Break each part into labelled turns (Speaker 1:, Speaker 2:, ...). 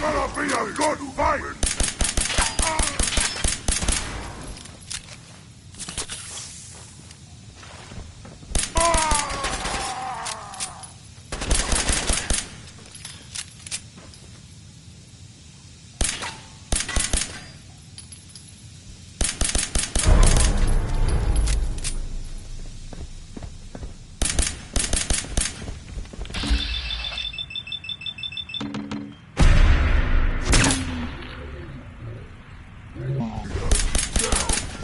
Speaker 1: Gonna be a good fight!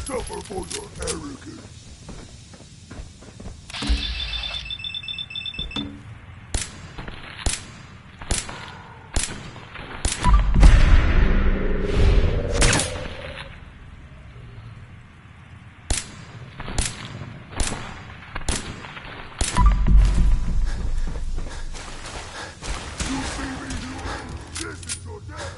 Speaker 1: Suffer for your arrogance. You see me, human? This is your death.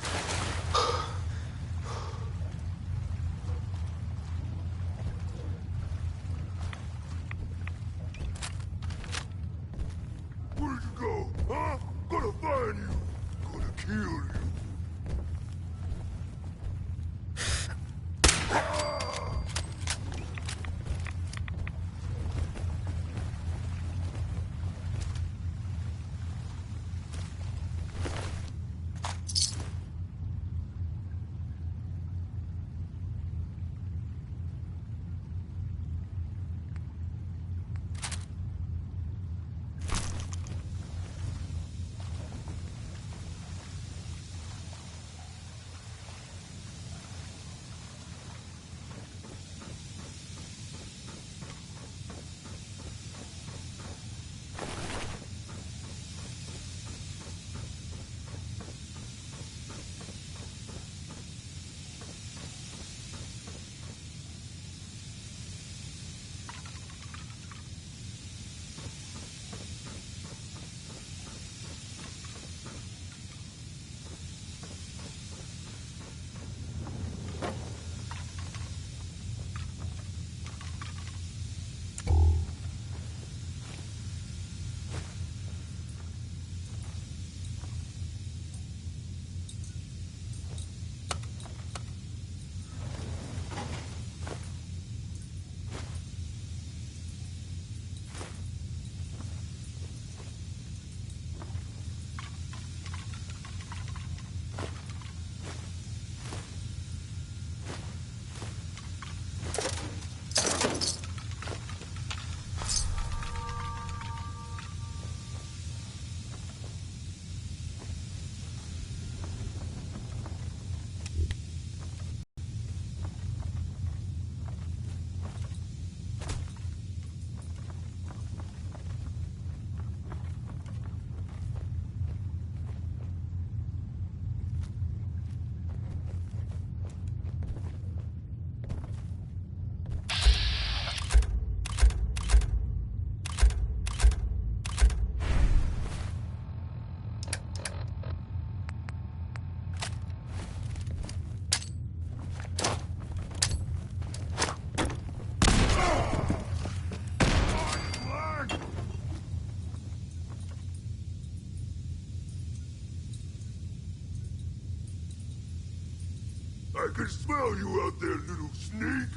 Speaker 1: can smell you out there, little sneak.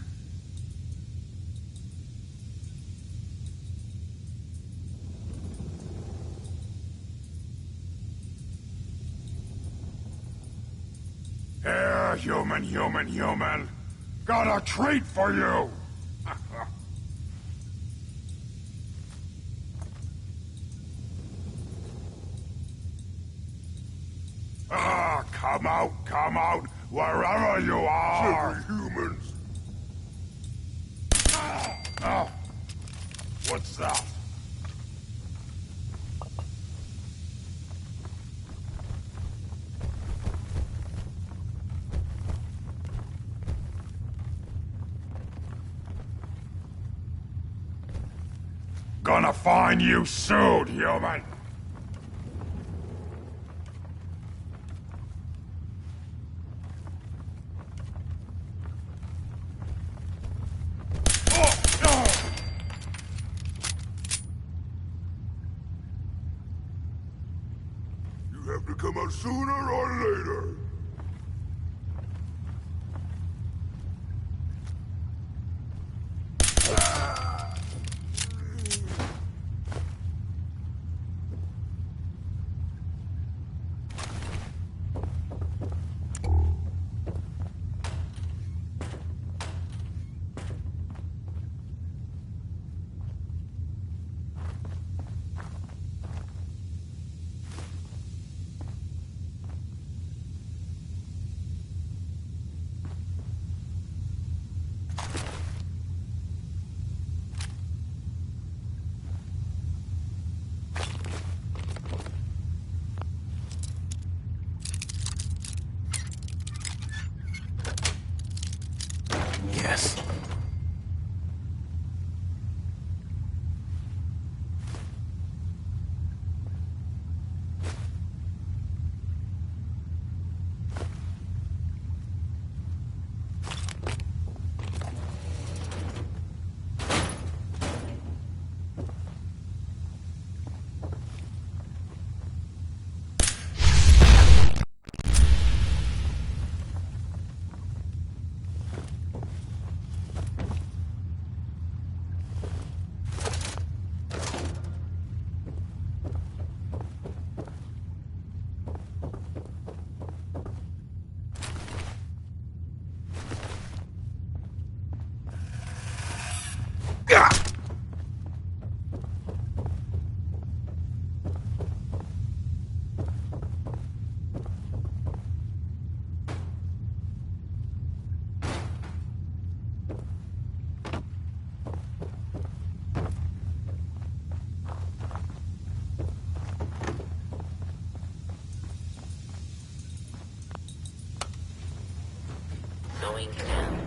Speaker 2: Here, human. Got a treat for you! Come out, wherever you are!
Speaker 1: Silly humans.
Speaker 2: What's that? Gonna find you soon, human!
Speaker 1: You have to come out sooner or later.
Speaker 3: Yes.
Speaker 4: Going down.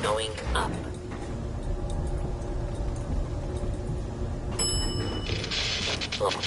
Speaker 4: Going up. Oh.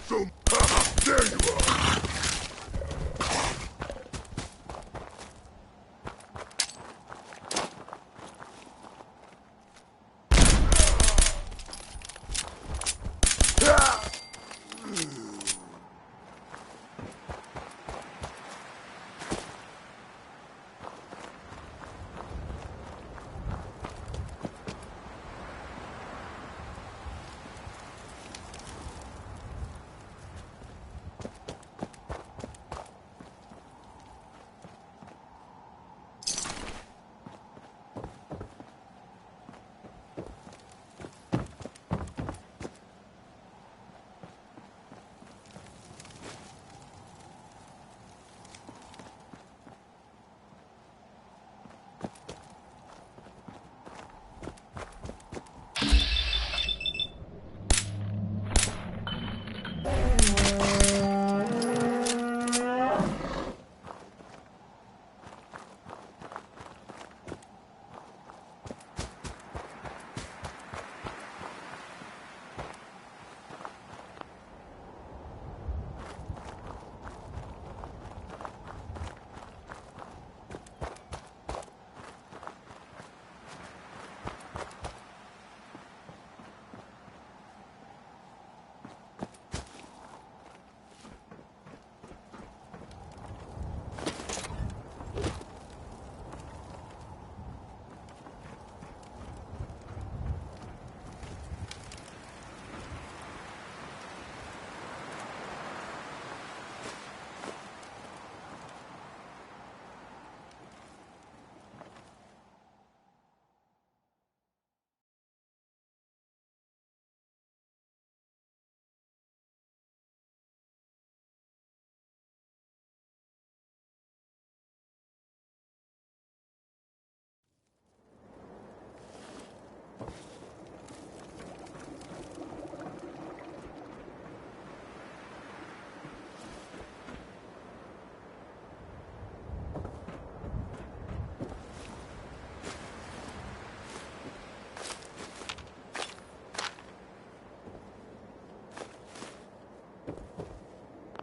Speaker 1: So, there you are.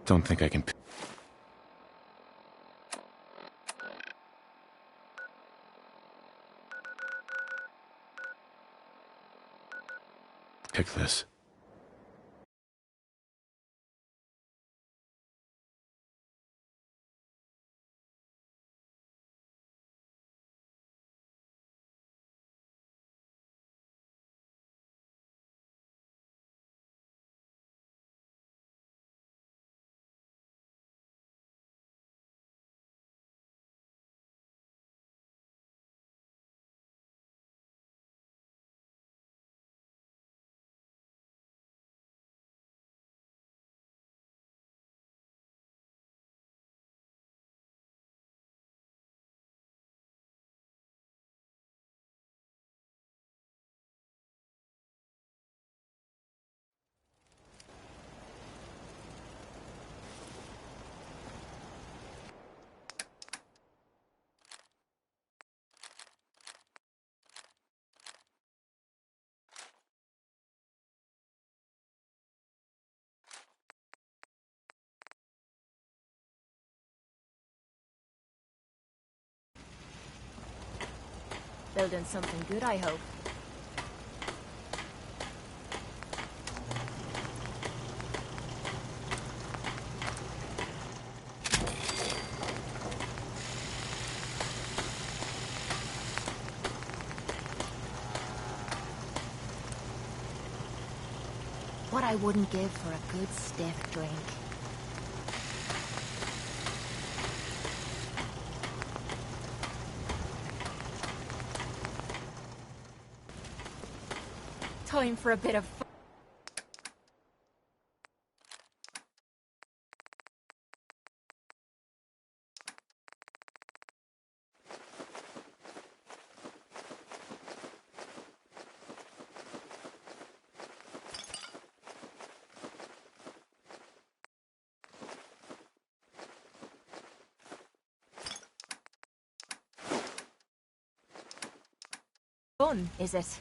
Speaker 3: Don't think I can pick this.
Speaker 5: Building something good, I hope. What I wouldn't give for a good stiff drink. Time for a bit of fun. fun, is it?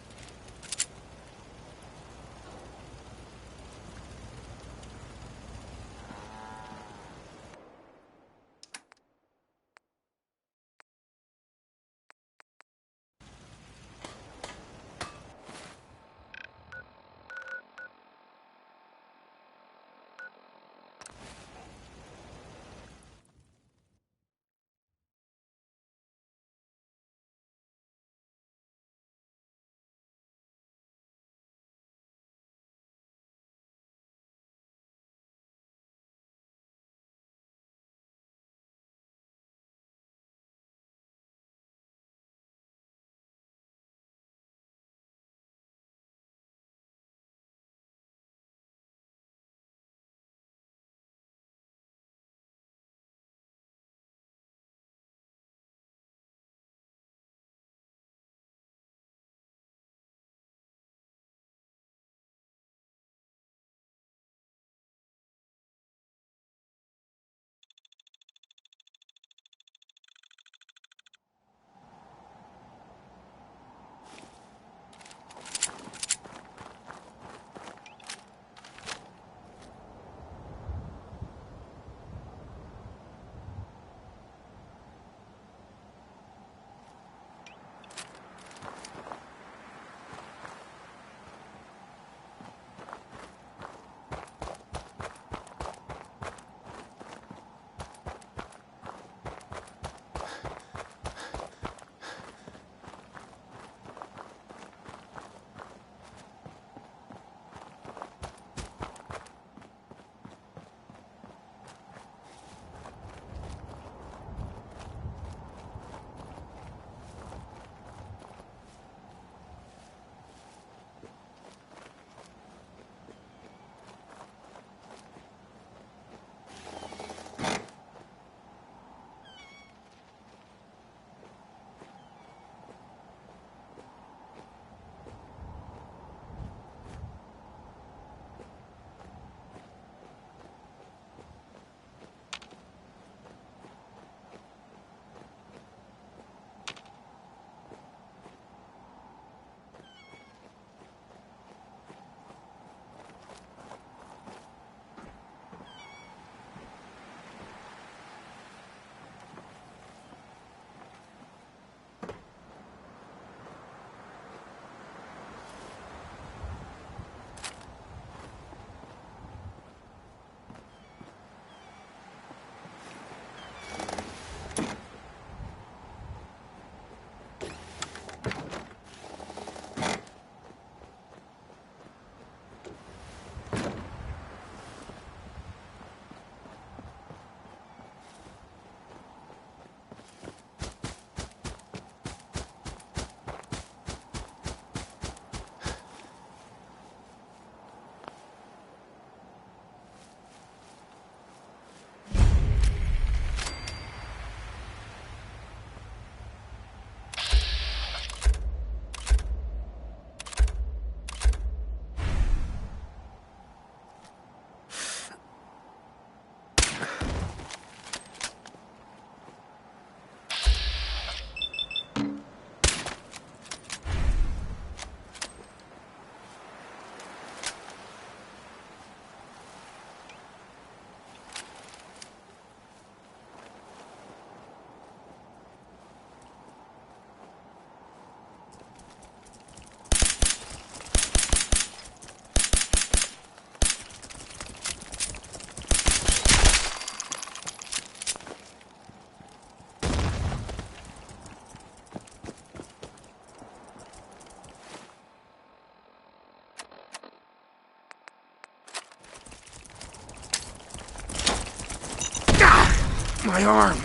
Speaker 3: My arm!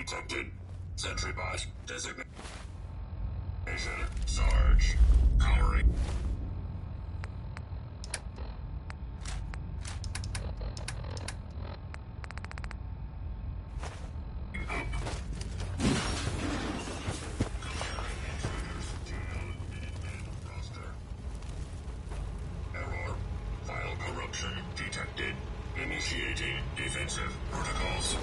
Speaker 2: detected. Sentry bot designation Sarge. Powering. Error. File corruption detected. Initiating defensive protocols.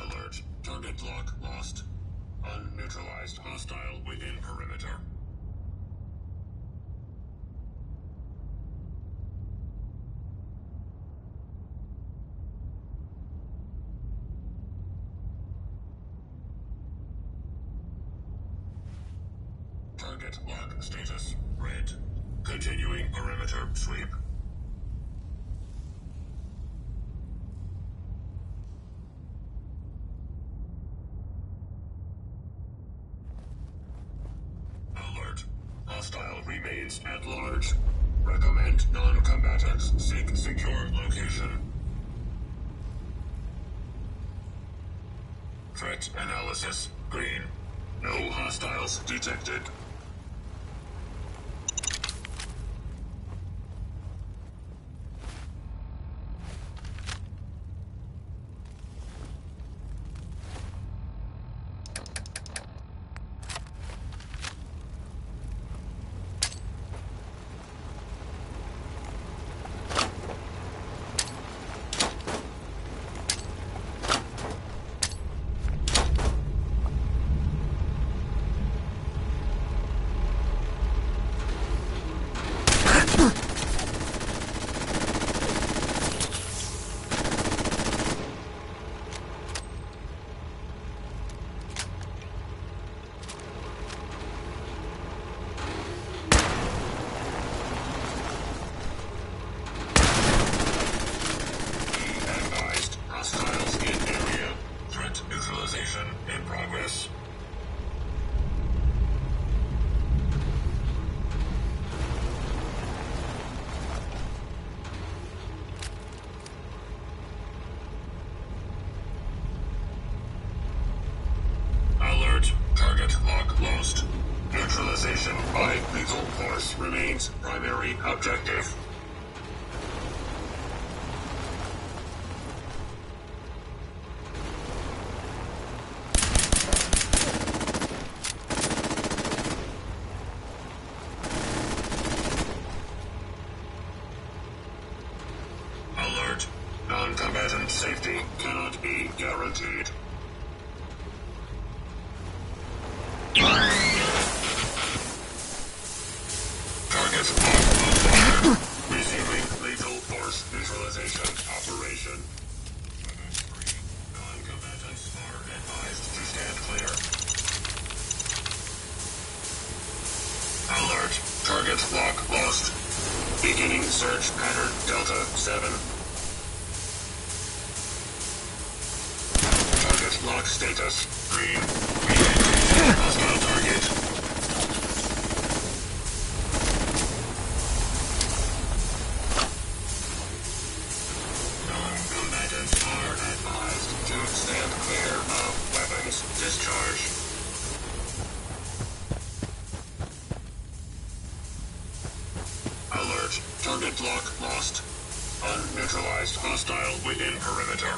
Speaker 2: Alert. Target lock lost. Unneutralized hostile within perimeter. Target lock status red. Continuing perimeter sweep. Alert. Hostile remains at large. Recommend non-combatants seek secure location. Threat analysis green. No hostiles detected. In progress. Alert. Target lock lost. Neutralization by lethal force remains primary objective. Alert. Non-combatant safety cannot be guaranteed. Target lock. Resuming lethal force neutralization operation. Non-combatants are advised to stand clear. Alert. Target lock lost. Beginning search pattern Delta 7. Target lock status green. Hostile target. Non-combatants are advised. Neutralized hostile within perimeter.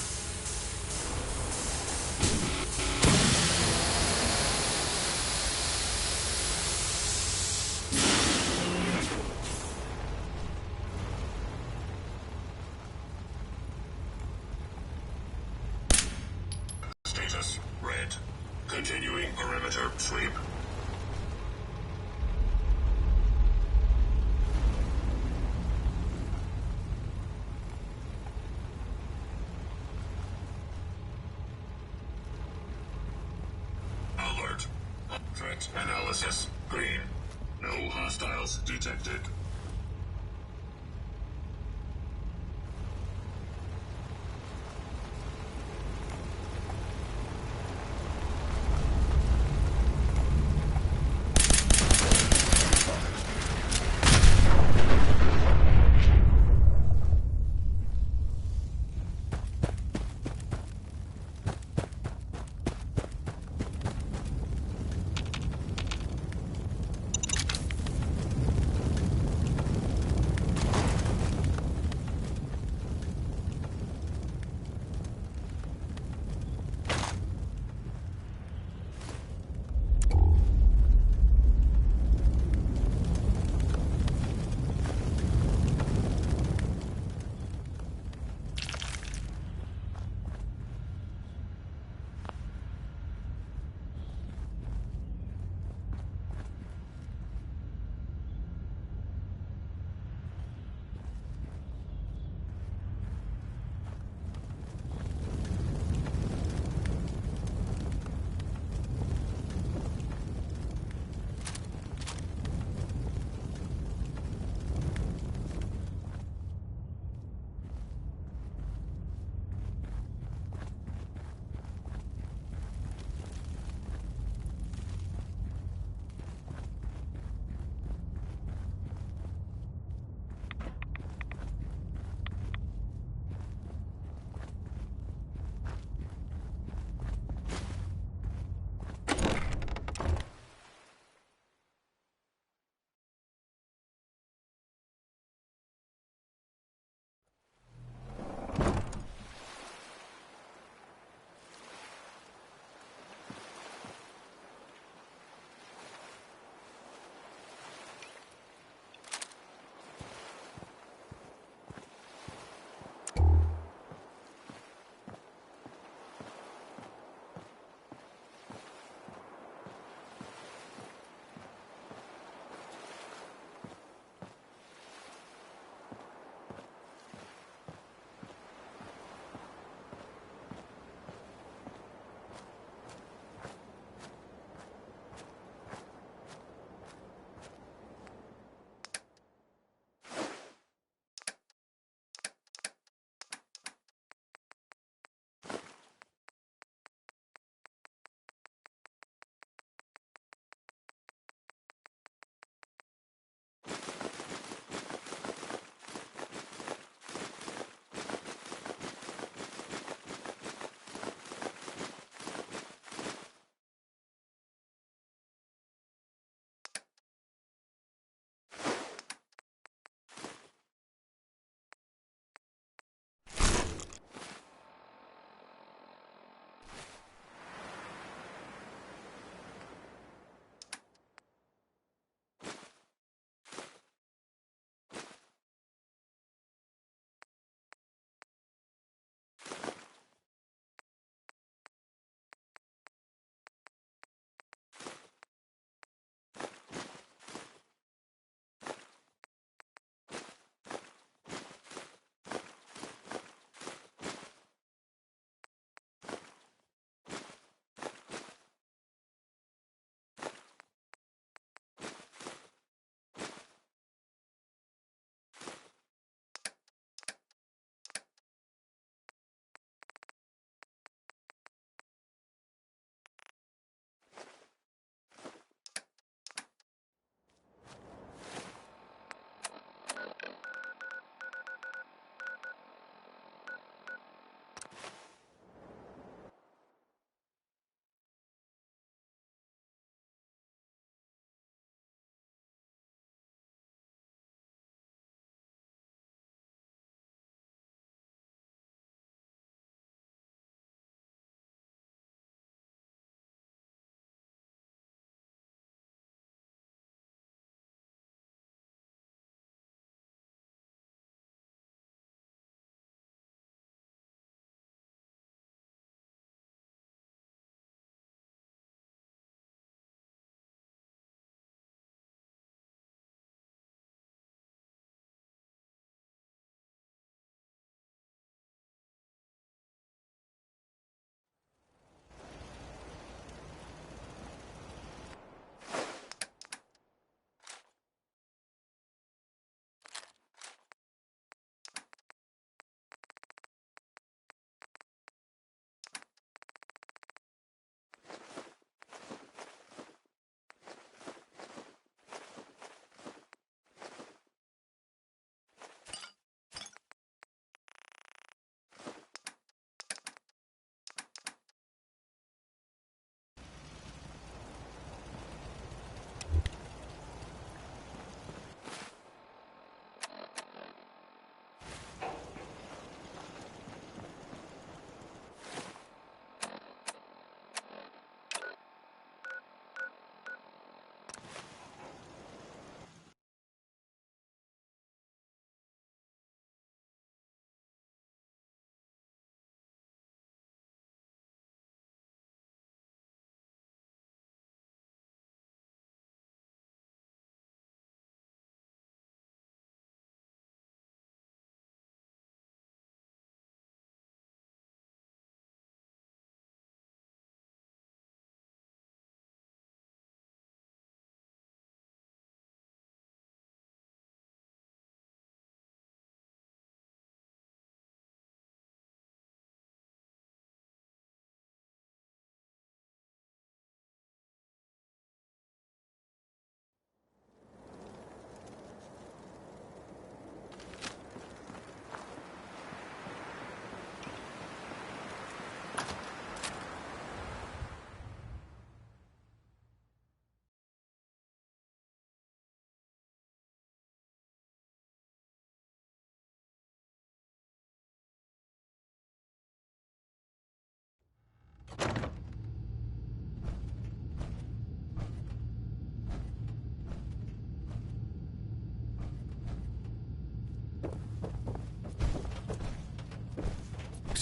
Speaker 2: Status red. Continuing perimeter sweep. Alert. Threat analysis green. No hostiles detected.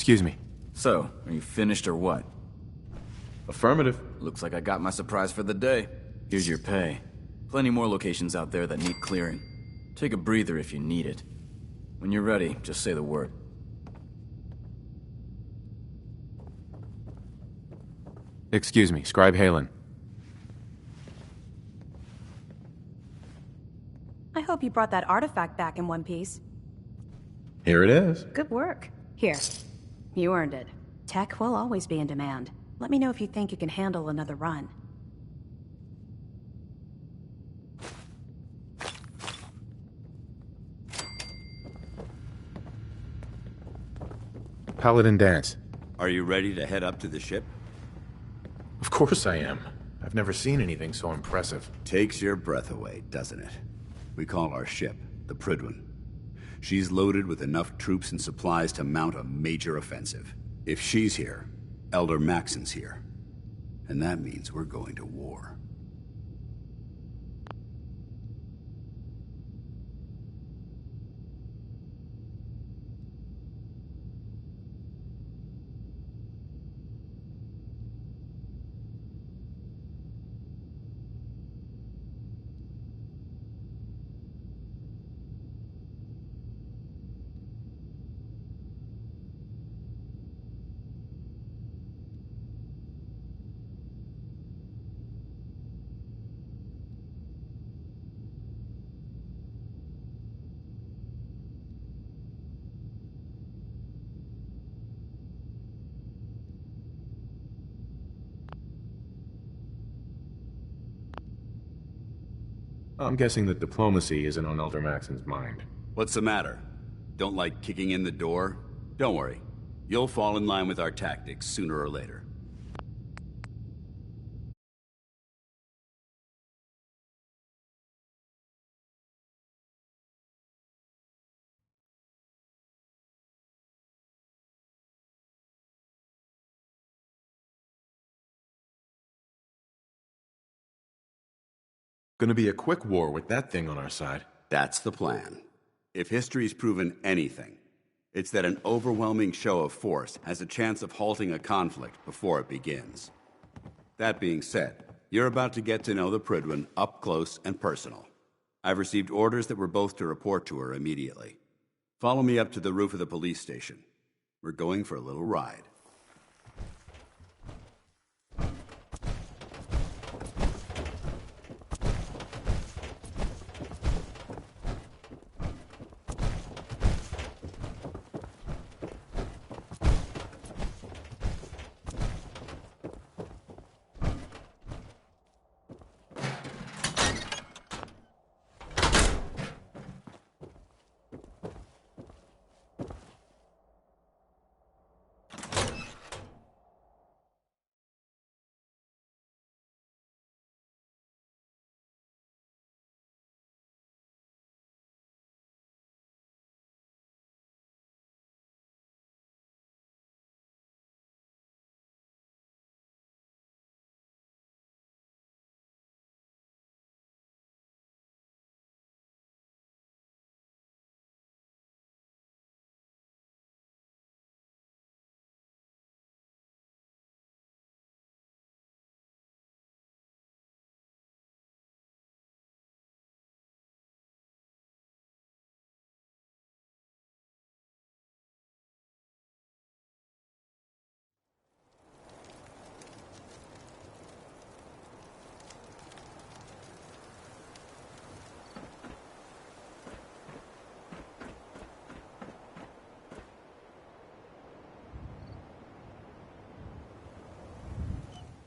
Speaker 3: Excuse me.
Speaker 6: So, are you finished or what?
Speaker 3: Affirmative.
Speaker 6: Looks like I got my surprise for the day. Here's your pay. Plenty more locations out there that need clearing. Take a breather if you need it. When you're ready, just say the word.
Speaker 3: Excuse me, Scribe Halen.
Speaker 7: I hope you brought that artifact back in one piece.
Speaker 3: Here it is.
Speaker 7: Good work. Here. You earned it. Tech will always be in demand. Let me know if you think you can handle another run.
Speaker 3: Paladin dance.
Speaker 8: Are you ready to head up to the ship?
Speaker 3: Of course I am. I've never seen anything so impressive.
Speaker 8: Takes your breath away, doesn't it? We call our ship the Prydwen. She's loaded with enough troops and supplies to mount a major offensive. If she's here, Elder Maxon's here. And that means we're going to war.
Speaker 3: I'm guessing that diplomacy isn't on Elder Maxon's mind.
Speaker 8: What's the matter? Don't like kicking in the door? Don't worry. You'll fall in line with our tactics sooner or later.
Speaker 3: Gonna be a quick war with that thing on our side.
Speaker 8: That's the plan. If history's proven anything, it's that an overwhelming show of force has a chance of halting a conflict before it begins. That being said, you're about to get to know the Prydwen up close and personal. I've received orders that we're both to report to her immediately. Follow me up to the roof of the police station. We're going for a little ride.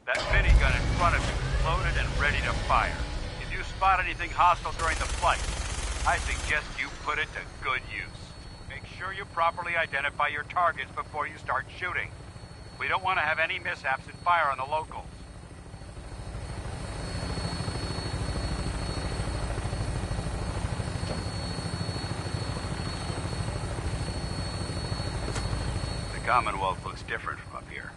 Speaker 9: That minigun in front of you is loaded and ready to fire. If you spot anything hostile during the flight, I suggest you put it to good use. Make sure you properly identify your targets before you start shooting. We don't want to have any mishaps and fire on the locals. The Commonwealth looks different from up here,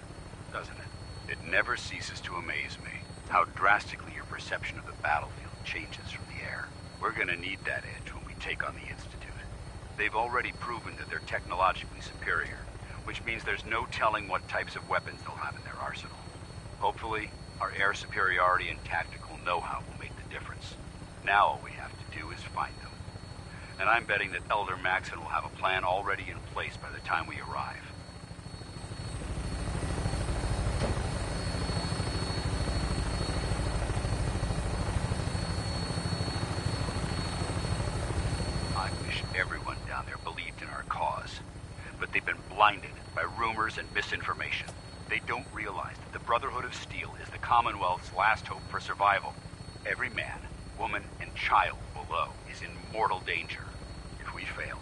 Speaker 9: doesn't it? It never ceases to amaze me how drastically your perception of the battlefield changes from the air. We're gonna need that edge when we take on the Institute. They've already proven that they're technologically superior. which means there's no telling what types of weapons they'll have in their arsenal. Hopefully, our air superiority and tactical know-how will make the difference. Now all we have to do is find them. And I'm betting that Elder Maxon will have a plan already in place by the time we arrive. I wish everyone down there believed in our cause. But they've been blinded by rumors and misinformation. They don't realize that the Brotherhood of Steel is the Commonwealth's last hope for survival. Every man, woman, and child below is in mortal danger. If we fail,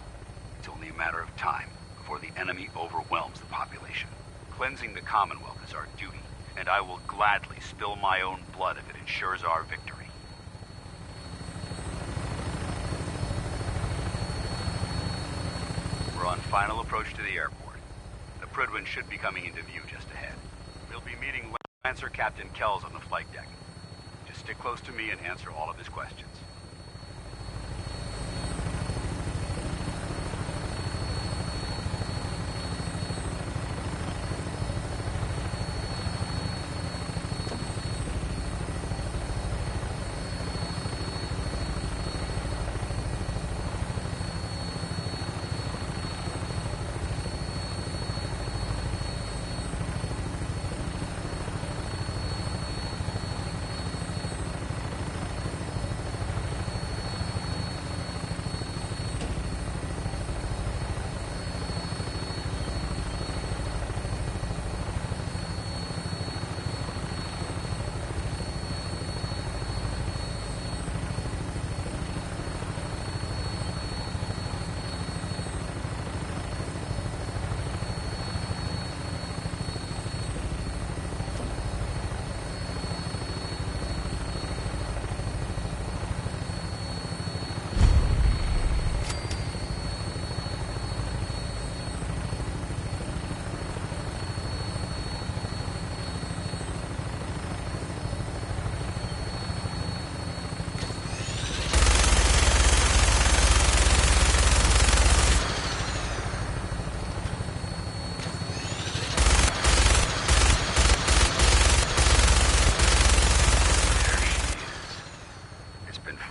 Speaker 9: it's only a matter of time before the enemy overwhelms the population. Cleansing the Commonwealth is our duty, and I will gladly spill my own blood if it ensures our victory. We're on final approach to the airport. The Prydwen should be coming into view just ahead. We'll be meeting Lancer Captain Kells on the flight deck. Just stick close to me and answer all of his questions.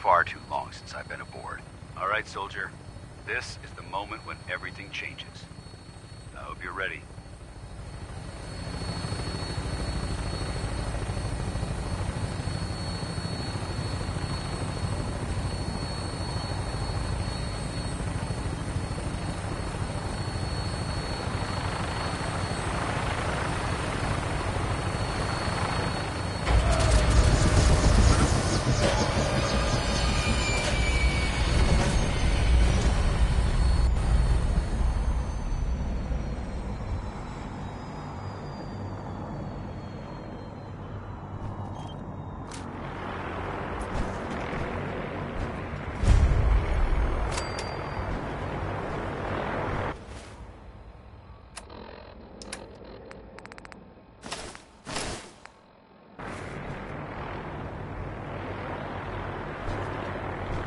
Speaker 9: Far too long since I've been aboard. All right, soldier. This is the moment when everything changes. I hope you're ready.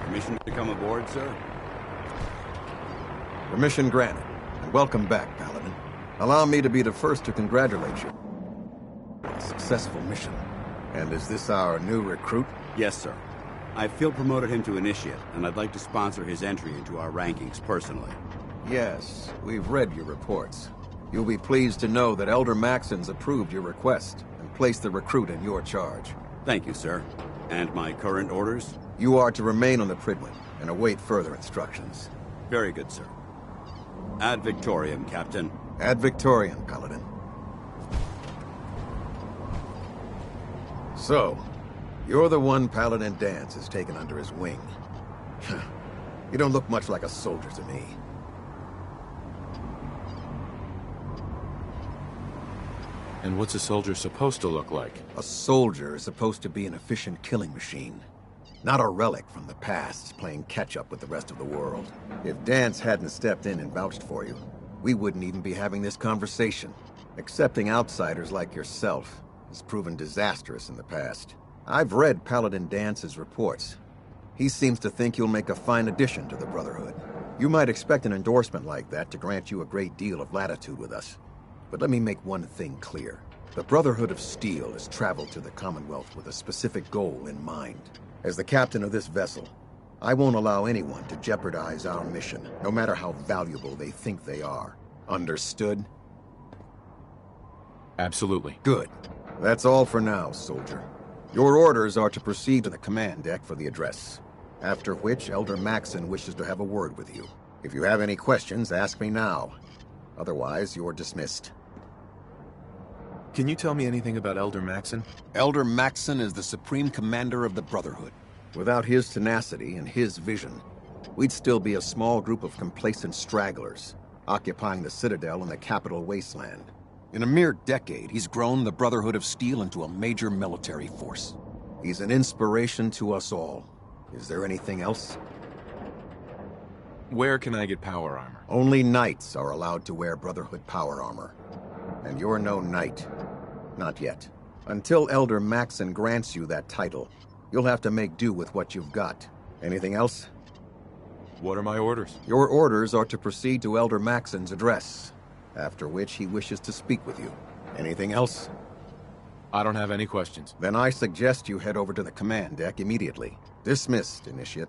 Speaker 8: Permission to come aboard, sir?
Speaker 10: Permission granted. And welcome back, Paladin. Allow me to be the first to congratulate you. A successful mission. And is this our new recruit?
Speaker 8: Yes, sir. I feel promoted him to initiate, and I'd like to sponsor his entry into our rankings personally.
Speaker 10: Yes, we've read your reports. You'll be pleased to know that Elder Maxon's approved your request and placed the recruit in your charge.
Speaker 8: Thank you, sir. And my current orders?
Speaker 10: You are to remain on the Prydwen and await further instructions.
Speaker 8: Very good, sir. Ad Victoriam, Captain.
Speaker 10: Ad Victoriam, Paladin. So, you're the one Paladin Danse has taken under his wing. You don't look much like a soldier to me.
Speaker 3: And what's a soldier supposed to look like?
Speaker 10: A soldier is supposed to be an efficient killing machine. Not a relic from the past, playing catch-up with the rest of the world. If Danse hadn't stepped in and vouched for you, we wouldn't even be having this conversation. Accepting outsiders like yourself has proven disastrous in the past. I've read Paladin Dance's reports. He seems to think you'll make a fine addition to the Brotherhood. You might expect an endorsement like that to grant you a great deal of latitude with us. But let me make one thing clear. The Brotherhood of Steel has traveled to the Commonwealth with a specific goal in mind. As the captain of this vessel, I won't allow anyone to jeopardize our mission, no matter how valuable they think they are. Understood?
Speaker 3: Absolutely.
Speaker 10: Good. That's all for now, soldier. Your orders are to proceed to the command deck for the address. After which, Elder Maxson wishes to have a word with you. If you have any questions, ask me now. Otherwise, you're dismissed.
Speaker 3: Can you tell me anything about Elder Maxson?
Speaker 10: Elder Maxson is the Supreme Commander of the Brotherhood. Without his tenacity and his vision, we'd still be a small group of complacent stragglers, occupying the Citadel in the capital wasteland. In a mere decade, he's grown the Brotherhood of Steel into a major military force. He's an inspiration to us all. Is there anything else?
Speaker 3: Where can I get power armor?
Speaker 10: Only knights are allowed to wear Brotherhood power armor. And you're no knight. Not yet. Until Elder Maxson grants you that title, you'll have to make do with what you've got. Anything else?
Speaker 3: What are my orders?
Speaker 10: Your orders are to proceed to Elder Maxson's address, after which he wishes to speak with you. Anything else?
Speaker 3: I don't have any questions.
Speaker 10: Then I suggest you head over to the command deck immediately. Dismissed, Initiate.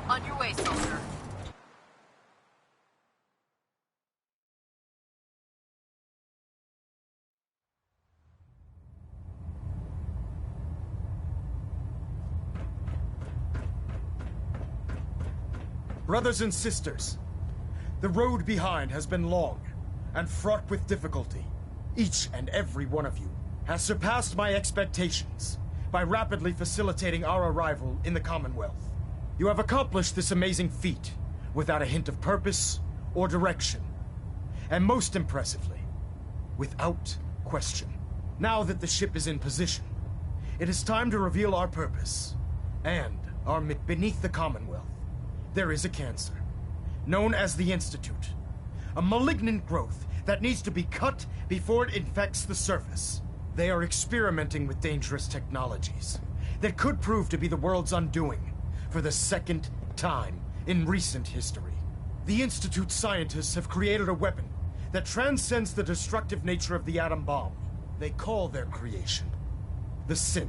Speaker 11: On your way, soldier.
Speaker 12: Brothers and sisters, the road behind has been long and fraught with difficulty. Each and every one of you has surpassed my expectations by rapidly facilitating our arrival in the Commonwealth. You have accomplished this amazing feat without a hint of purpose or direction. And most impressively, without question. Now that the ship is in position, it is time to reveal our purpose and our beneath the Commonwealth. There is a cancer, known as the Institute. A malignant growth that needs to be cut before it infects the surface. They are experimenting with dangerous technologies that could prove to be the world's undoing for the second time in recent history. The Institute scientists have created a weapon that transcends the destructive nature of the atom bomb. They call their creation the Synth.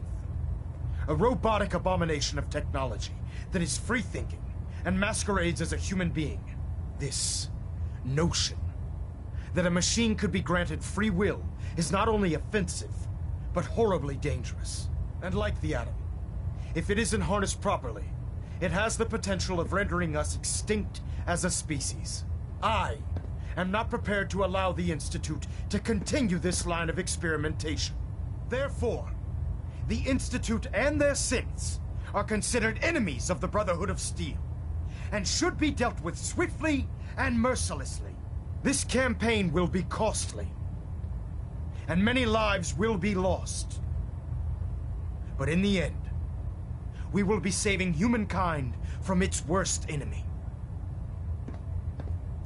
Speaker 12: A robotic abomination of technology that is free-thinking and masquerades as a human being. This notion that a machine could be granted free will is not only offensive, but horribly dangerous. And like the atom, if it isn't harnessed properly, it has the potential of rendering us extinct as a species. I am not prepared to allow the Institute to continue this line of experimentation. Therefore, the Institute and their synths are considered enemies of the Brotherhood of Steel, and should be dealt with swiftly and mercilessly. This campaign will be costly, and many lives will be lost. But in the end, we will be saving humankind from its worst enemy.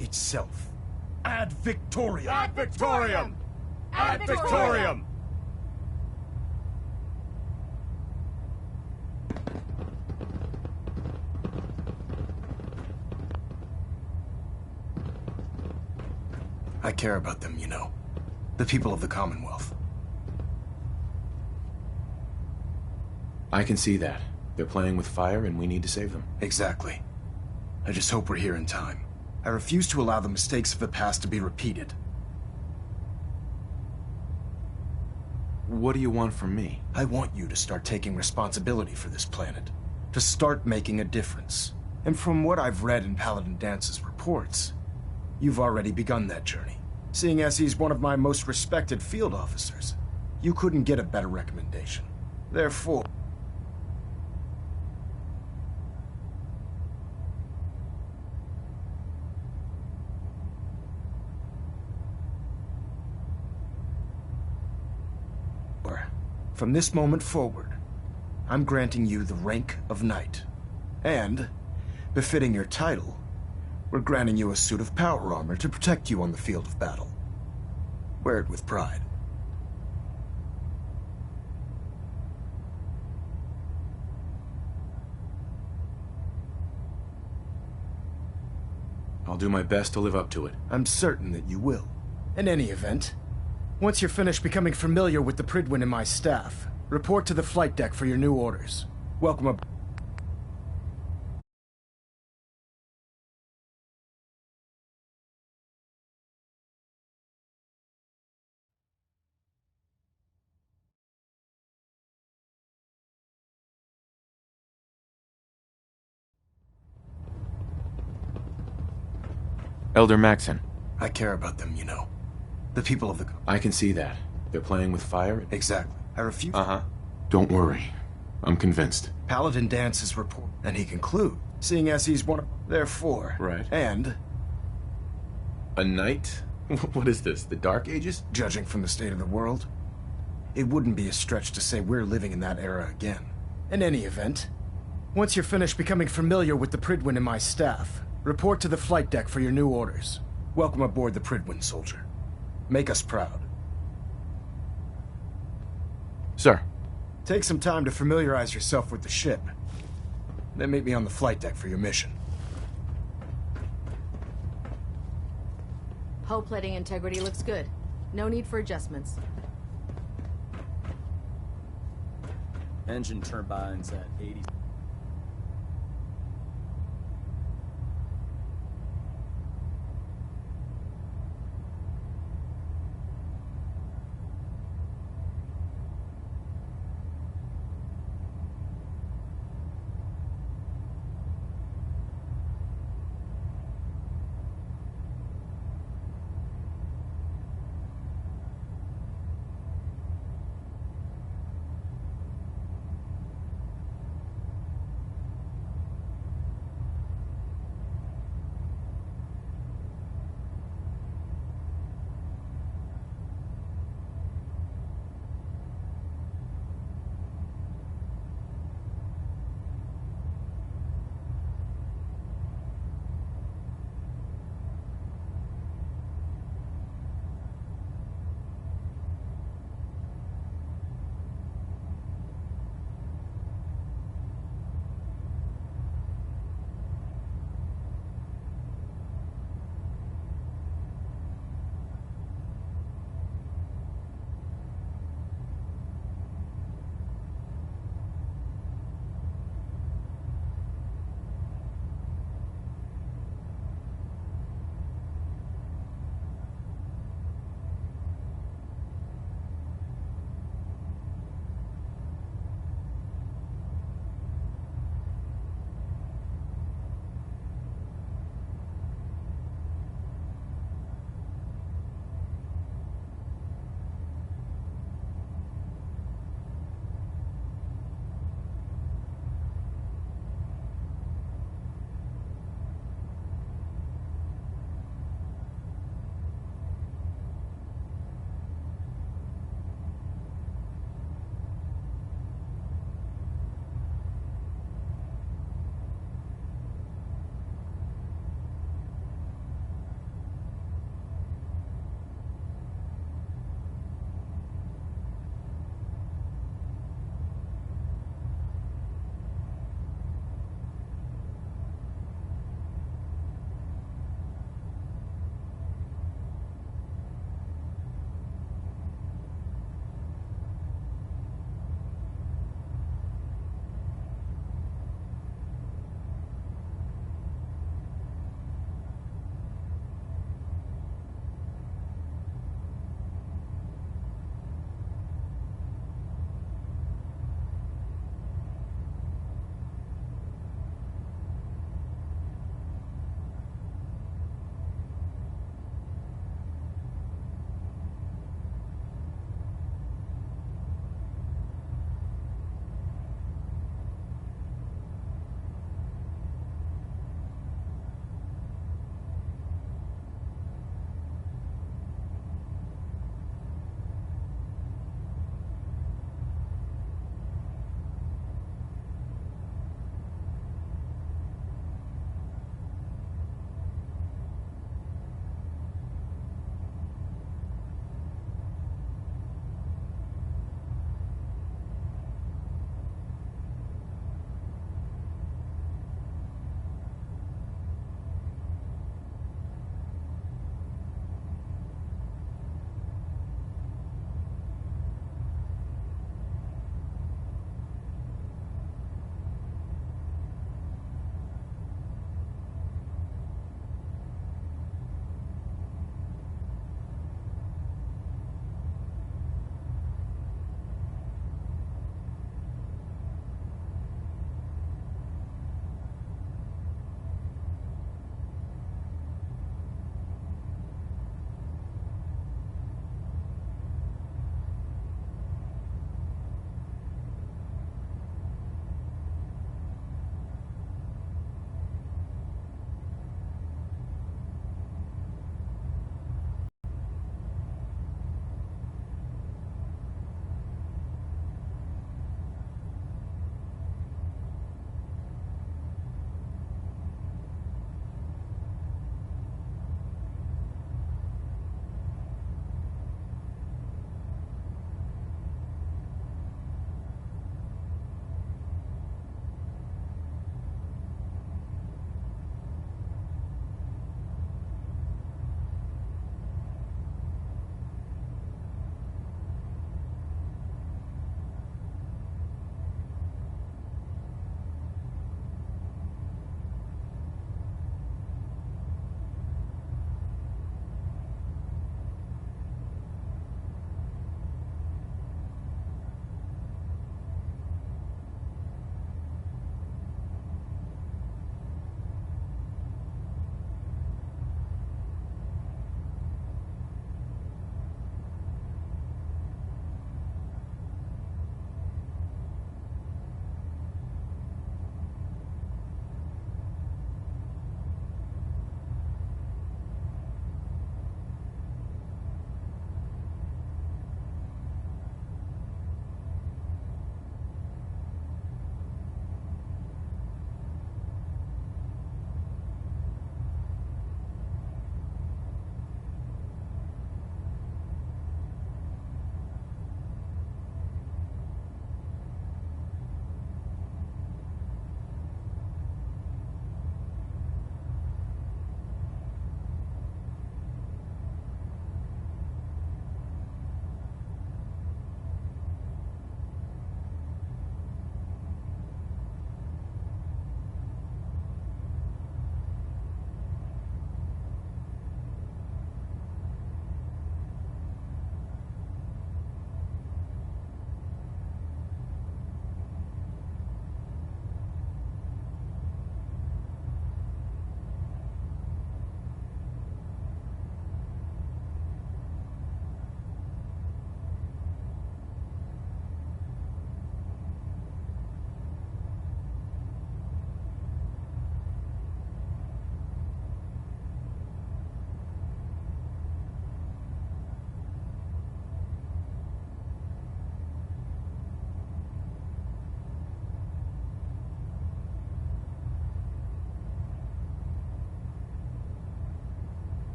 Speaker 12: Itself. Ad Victoriam!
Speaker 1: Ad Victoriam! Ad Victoriam!
Speaker 12: I care about them, you know. The people of the Commonwealth.
Speaker 3: I can see that. They're playing with fire and we need to save them.
Speaker 12: Exactly. I just hope we're here in time. I refuse to allow the mistakes of the past to be repeated.
Speaker 3: What do you want from me?
Speaker 12: I want you to start taking responsibility for this planet. To start making a difference. And from what I've read in Paladin Dance's reports, you've already begun that journey. Seeing as he's one of my most respected field officers, you couldn't get a better recommendation. Therefore... from this moment forward, I'm granting you the rank of Knight. And, befitting your title, we're granting you a suit of power armor to protect you on the field of battle. Wear it with pride.
Speaker 3: I'll do my best to live up to it.
Speaker 12: I'm certain that you will. In any event, once you're finished becoming familiar with the Pridwin and my staff, report to the flight deck for your new orders. Welcome aboard.
Speaker 3: Elder Maxon.
Speaker 12: I care about them, you know. The people of the...
Speaker 3: I can see that. They're playing with fire?
Speaker 12: Exactly. I refuse...
Speaker 3: Don't worry. I'm convinced.
Speaker 12: Paladin Dance's report, and he concludes, seeing as he's one of... Therefore...
Speaker 3: Right.
Speaker 12: And...
Speaker 3: A knight? What is this, the Dark Ages?
Speaker 12: Judging from the state of the world, it wouldn't be a stretch to say we're living in that era again. In any event, once you're finished becoming familiar with the Pridwin and my staff, report to the flight deck for your new orders. Welcome aboard the Pridwin, soldier. Make us proud.
Speaker 3: Sir.
Speaker 12: Take some time to familiarize yourself with the ship. Then meet me on the flight deck for your mission.
Speaker 11: Hull plating integrity looks good. No need for adjustments.
Speaker 6: Engine turbines at 80.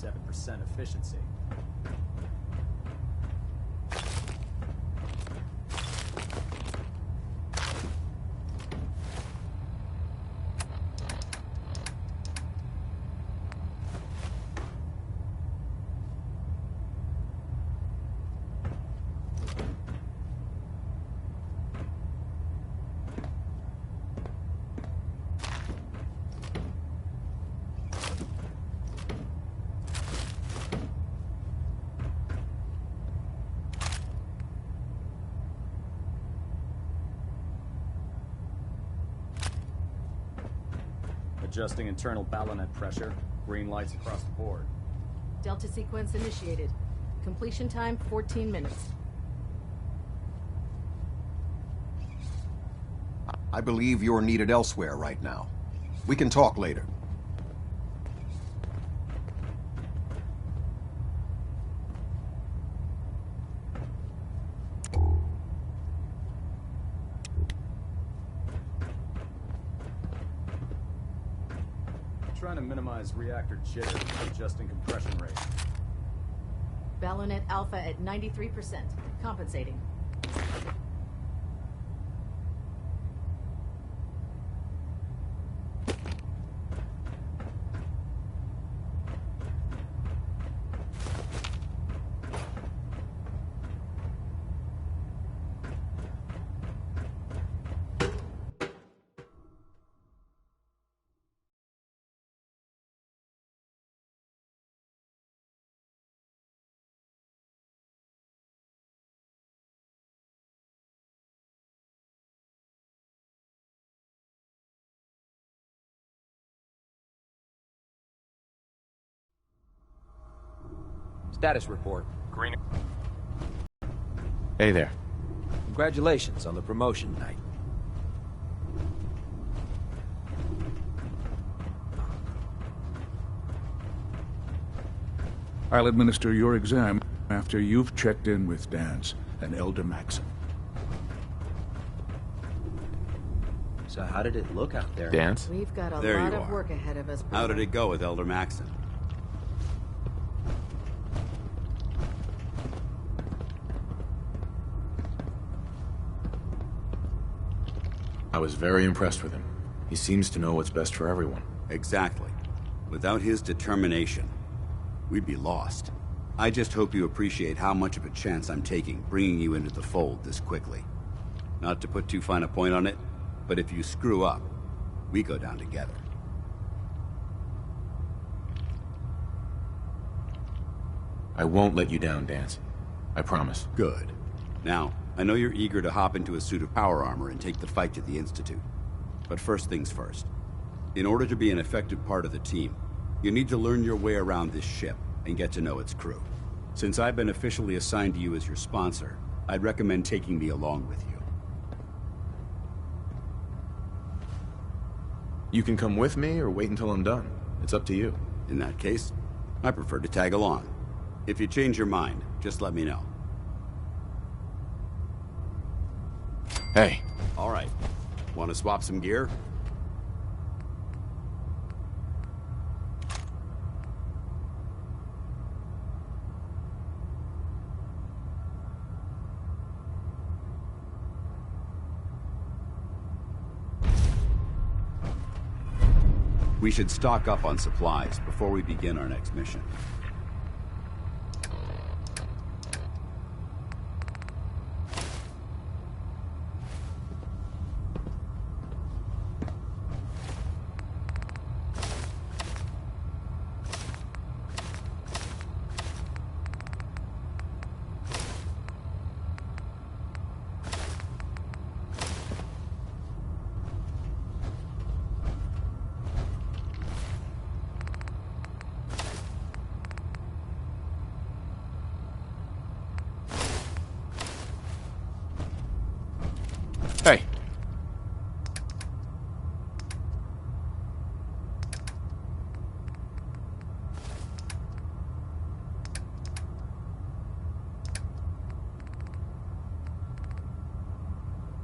Speaker 13: 97% efficiency. Adjusting internal ballonet pressure. Green lights across the board.
Speaker 11: Delta sequence initiated. Completion time 14 minutes.
Speaker 10: I believe you're needed elsewhere right now. We can talk later.
Speaker 13: Trying to minimize reactor jitter, adjusting compression rate.
Speaker 11: Ballonet Alpha at 93%. Compensating.
Speaker 14: Status report.
Speaker 13: Green.
Speaker 3: Hey there.
Speaker 14: Congratulations on the promotion night.
Speaker 1: I'll administer your exam after you've checked in with Dance and Elder Maxon.
Speaker 14: So how did it look out there?
Speaker 3: Dance?
Speaker 11: We've got a
Speaker 8: There
Speaker 11: lot
Speaker 8: you
Speaker 11: of
Speaker 8: are.
Speaker 11: work ahead of us.
Speaker 8: How did it go with Elder Maxon?
Speaker 3: I was very impressed with him. He seems to know what's best for everyone.
Speaker 8: Exactly. Without his determination, we'd be lost. I just hope you appreciate how much of a chance I'm taking bringing you into the fold this quickly. Not to put too fine a point on it, but if you screw up, we go down together.
Speaker 3: I won't let you down, Dance. I promise.
Speaker 8: Good. Now, I know you're eager to hop into a suit of power armor and take the fight to the Institute. But first things first. In order to be an effective part of the team, you need to learn your way around this ship and get to know its crew. Since I've been officially assigned to you as your sponsor, I'd recommend taking me along with you.
Speaker 3: You can come with me or wait until I'm done. It's up to you.
Speaker 8: In that case, I prefer to tag along. If you change your mind, just let me know.
Speaker 3: Hey.
Speaker 8: All right. Want to swap some gear? We should stock up on supplies before we begin our next mission.
Speaker 3: Hey.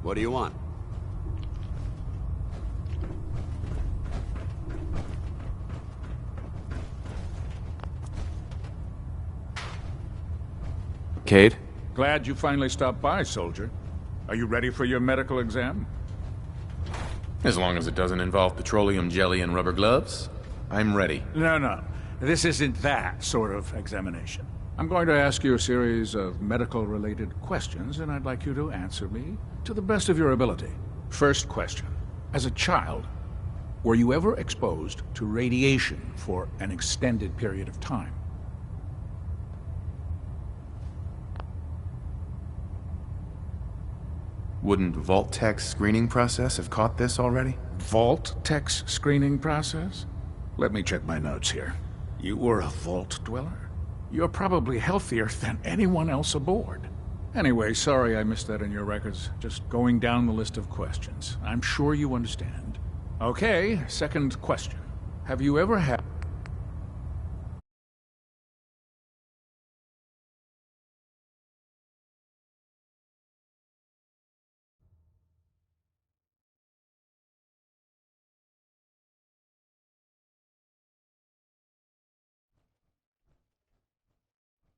Speaker 8: What do you want?
Speaker 3: Cade?
Speaker 15: Glad you finally stopped by, soldier. Are you ready for your medical exam?
Speaker 3: As long as it doesn't involve petroleum jelly and rubber gloves, I'm ready.
Speaker 15: No. This isn't that sort of examination. I'm going to ask you a series of medical-related questions, and I'd like you to answer me to the best of your ability. First question. As a child, were you ever exposed to radiation for an extended period of time?
Speaker 3: Wouldn't Vault-Tech's screening process have caught this already?
Speaker 15: Vault-Tech's screening process? Let me check my notes here. You were a Vault dweller? You're probably healthier than anyone else aboard. Anyway, sorry I missed that in your records. Just going down the list of questions. I'm sure you understand. Okay, second question. Have you ever had...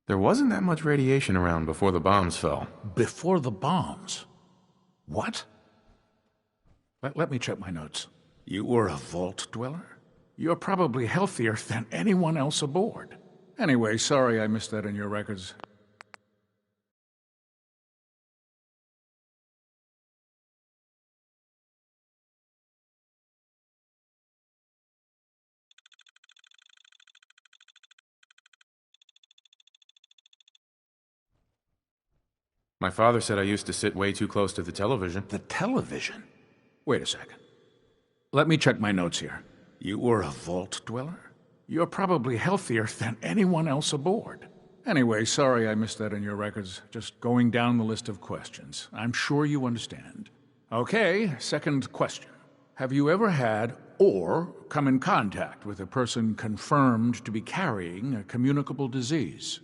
Speaker 3: There wasn't that much radiation around before the bombs fell.
Speaker 15: Before the bombs? What? Let me check my notes. You were a Vault dweller? You're probably healthier than anyone else aboard. Anyway, sorry I missed that in your records.
Speaker 3: My father said I used to sit way too close to the television.
Speaker 15: The television? Wait a second. Let me check my notes here. You were a Vault dweller? You're probably healthier than anyone else aboard. Anyway, sorry I missed that in your records. Just going down the list of questions. I'm sure you understand. Okay, second question. Have you ever had or come in contact with a person confirmed to be carrying a communicable disease?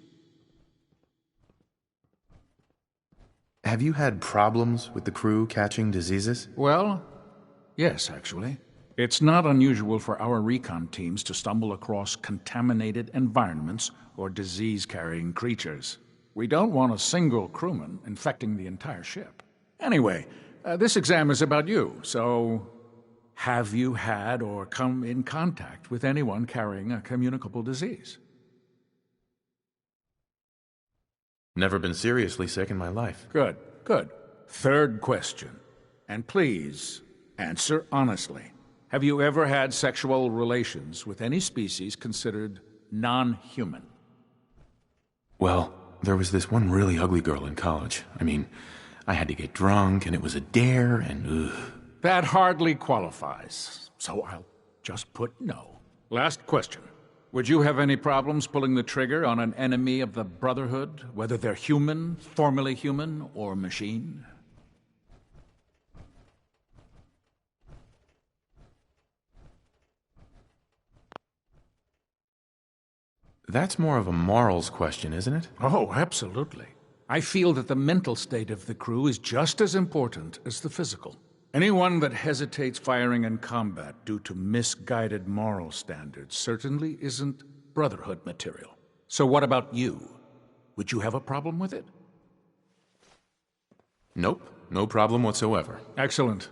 Speaker 3: Have you had problems with the crew catching diseases?
Speaker 15: Well, yes, actually. It's not unusual for our recon teams to stumble across contaminated environments or disease-carrying creatures. We don't want a single crewman infecting the entire ship. Anyway, this exam is about you, so... Have you had or come in contact with anyone carrying a communicable disease?
Speaker 3: Never been seriously sick in my life.
Speaker 15: Good. Third question. And please, answer honestly. Have you ever had sexual relations with any species considered non-human?
Speaker 3: Well, there was this one really ugly girl in college. I mean, I had to get drunk, and it was a dare, and ugh.
Speaker 15: That hardly qualifies, so I'll just put no. Last question. Would you have any problems pulling the trigger on an enemy of the Brotherhood, whether they're human, formerly human, or machine?
Speaker 3: That's more of a morals question, isn't it?
Speaker 15: Oh, absolutely. I feel that the mental state of the crew is just as important as the physical. Anyone that hesitates firing in combat due to misguided moral standards certainly isn't Brotherhood material. So what about you? Would you have a problem with it?
Speaker 3: Nope, no problem whatsoever.
Speaker 15: Excellent.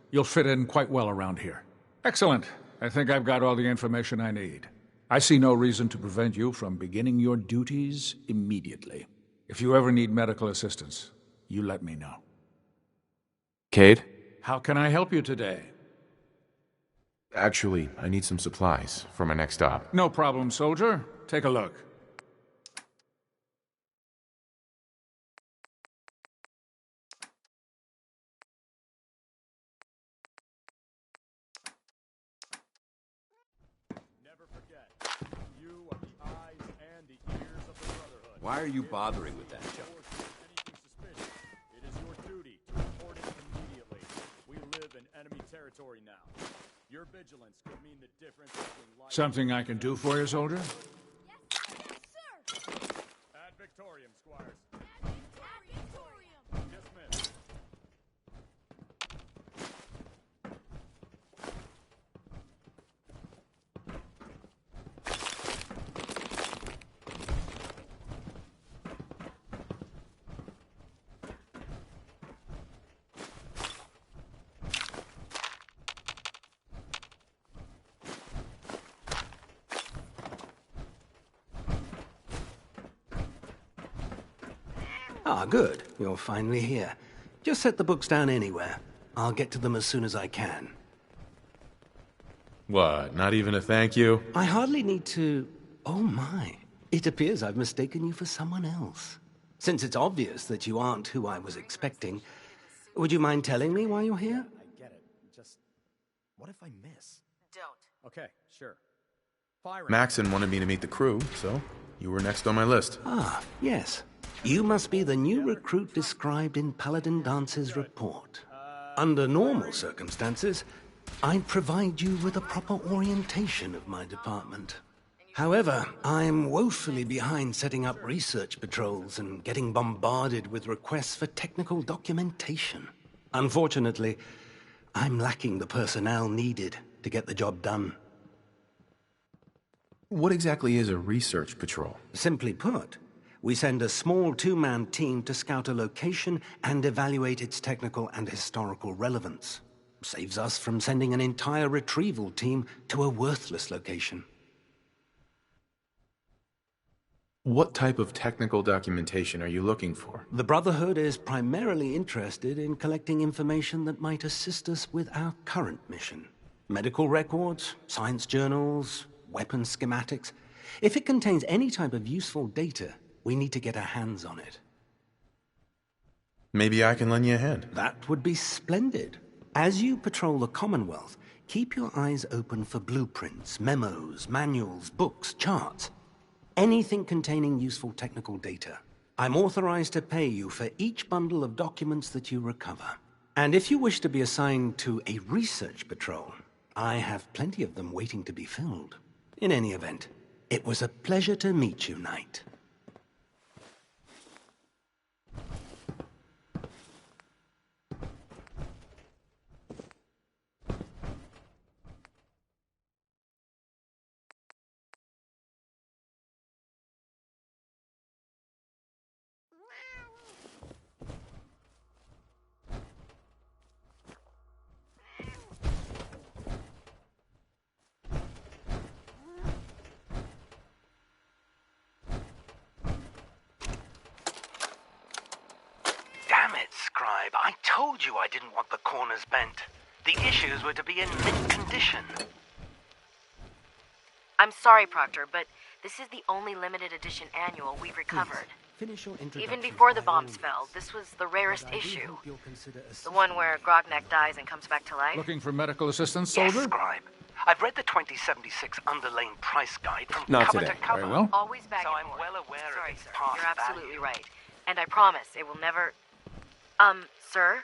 Speaker 15: You'll fit in quite well around here. Excellent. I think I've got all the information I need. I see no reason to prevent you from beginning your duties immediately. If you ever need medical assistance, you let me know.
Speaker 3: Cade?
Speaker 15: How can I help you today?
Speaker 3: Actually, I need some supplies for my next stop.
Speaker 15: No problem, soldier. Take a look.
Speaker 13: Never forget, you are the eyes and the ears of the Brotherhood.
Speaker 14: Why are you bothering with that, Joe?
Speaker 13: Anything suspicious, it is your duty to report it immediately. We live in enemy territory now. Your vigilance could mean the difference between life...
Speaker 15: Something I can do for you, soldier?
Speaker 13: Yes, sir! Ad Victorium, squires. Ad Victorium! Dismissed.
Speaker 16: Ah, good. You're finally here. Just set the books down anywhere. I'll get to them as soon as I can.
Speaker 3: What, not even a thank you?
Speaker 16: I hardly need to... Oh my. It appears I've mistaken you for someone else. Since it's obvious that you aren't who I was expecting, would you mind telling me why you're here?
Speaker 13: I get it. Just... what if I miss?
Speaker 11: Don't.
Speaker 13: Okay, sure. Firing.
Speaker 3: Maxon wanted me to meet the crew, so you were next on my list.
Speaker 16: Ah, yes. You must be the new recruit described in Paladin Dance's report. Under normal circumstances, I'd provide you with a proper orientation of my department. However, I'm woefully behind setting up research patrols and getting bombarded with requests for technical documentation. Unfortunately, I'm lacking the personnel needed to get the job done.
Speaker 3: What exactly is a research patrol?
Speaker 16: Simply put, we send a small two-man team to scout a location and evaluate its technical and historical relevance. Saves us from sending an entire retrieval team to a worthless location.
Speaker 3: What type of technical documentation are you looking for?
Speaker 16: The Brotherhood is primarily interested in collecting information that might assist us with our current mission. Medical records, science journals, weapons schematics. If it contains any type of useful data, we need to get our hands on it.
Speaker 3: Maybe I can lend you a hand.
Speaker 16: That would be splendid. As you patrol the Commonwealth, keep your eyes open for blueprints, memos, manuals, books, charts. Anything containing useful technical data. I'm authorized to pay you for each bundle of documents that you recover. And if you wish to be assigned to a research patrol, I have plenty of them waiting to be filled. In any event, it was a pleasure to meet you, Knight. Damn it, Scribe. I told you I didn't want the corners bent. The issues were to be in mint condition.
Speaker 17: I'm sorry, Proctor, but this is the only limited edition annual we've recovered.
Speaker 16: Finish your introduction.
Speaker 17: Even before the bombs fell, this was the rarest issue. The one where Grognak dies and comes back to life.
Speaker 15: Looking for medical assistance, soldier?
Speaker 16: Yes, Scribe. I've read the 2076 Underlane price guide from
Speaker 15: Not
Speaker 16: cover
Speaker 15: today.
Speaker 16: to cover.
Speaker 15: Very well.
Speaker 17: Always back
Speaker 16: So
Speaker 17: and
Speaker 16: I'm
Speaker 17: forth.
Speaker 16: well aware
Speaker 17: Sorry,
Speaker 16: of its
Speaker 17: sir.
Speaker 16: past
Speaker 17: You're absolutely
Speaker 16: value.
Speaker 17: right. And I promise it will never... Sir?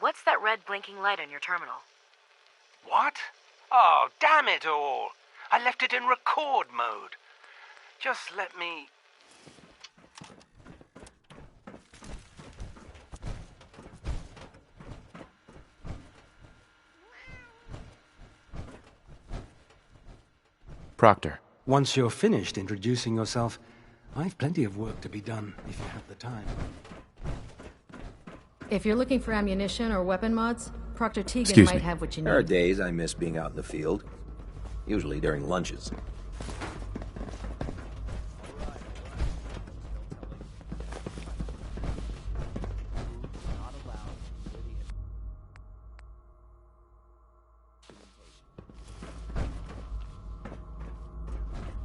Speaker 17: What's that red blinking light on your terminal?
Speaker 16: What? Oh, damn it all. I left it in record mode. Just let me...
Speaker 3: Proctor.
Speaker 16: Once you're finished introducing yourself, I've plenty of work to be done if you have the time.
Speaker 11: If you're looking for ammunition or weapon mods, Proctor Tegan
Speaker 3: Excuse
Speaker 11: might
Speaker 3: me.
Speaker 11: have what you need.
Speaker 14: There are days I miss being out in the field. Usually during lunches.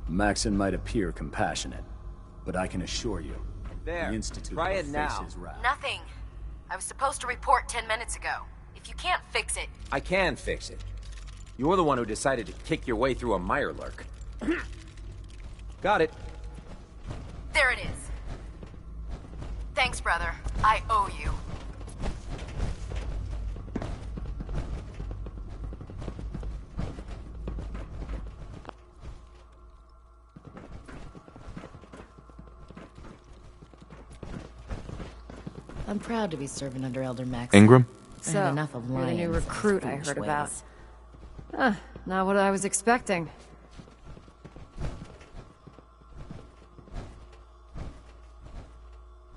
Speaker 13: Maxon might appear compassionate, but I can assure you,
Speaker 14: There.
Speaker 13: the Institute
Speaker 14: Try
Speaker 13: will
Speaker 14: it
Speaker 13: face
Speaker 14: now.
Speaker 13: his wrath.
Speaker 17: Nothing. I was supposed to report 10 minutes ago. If you can't fix it...
Speaker 14: I can fix it. You're the one who decided to kick your way through a Mirelurk. Got it.
Speaker 17: There it is. Thanks, brother. I owe you.
Speaker 11: I'm proud to be serving under Elder Max.
Speaker 3: Ingram?
Speaker 11: I had enough of
Speaker 18: you're the
Speaker 11: lying.
Speaker 18: new
Speaker 11: for his
Speaker 18: recruit I
Speaker 11: foolish
Speaker 18: heard about.
Speaker 11: ways.
Speaker 18: Not what I was expecting.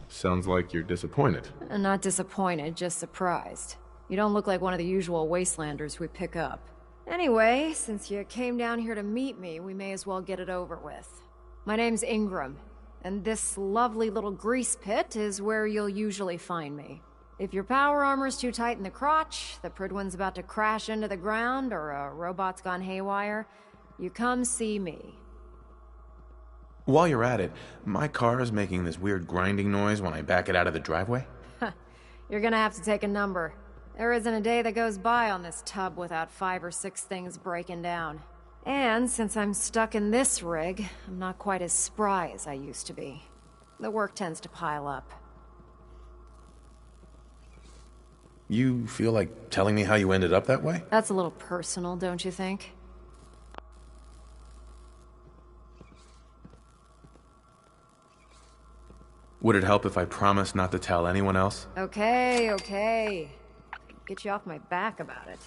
Speaker 3: Sounds like you're disappointed.
Speaker 18: Not disappointed, just surprised. You don't look like one of the usual wastelanders we pick up. Anyway, since you came down here to meet me, we may as well get it over with. My name's Ingram, And this lovely little grease pit is where you'll usually find me. If your power armor's too tight in the crotch, the Pridwin's about to crash into the ground, or a robot's gone haywire, you come see me.
Speaker 3: While you're at it, my car is making this weird grinding noise when I back it out of the driveway.
Speaker 18: You're gonna have to take a number. There isn't a day that goes by on this tub without 5 or 6 things breaking down. And since I'm stuck in this rig, I'm not quite as spry as I used to be. The work tends to pile up.
Speaker 3: You feel like telling me how you ended up that way?
Speaker 18: That's a little personal, don't you think?
Speaker 3: Would it help if I promised not to tell anyone else?
Speaker 18: Okay. Get you off my back about it.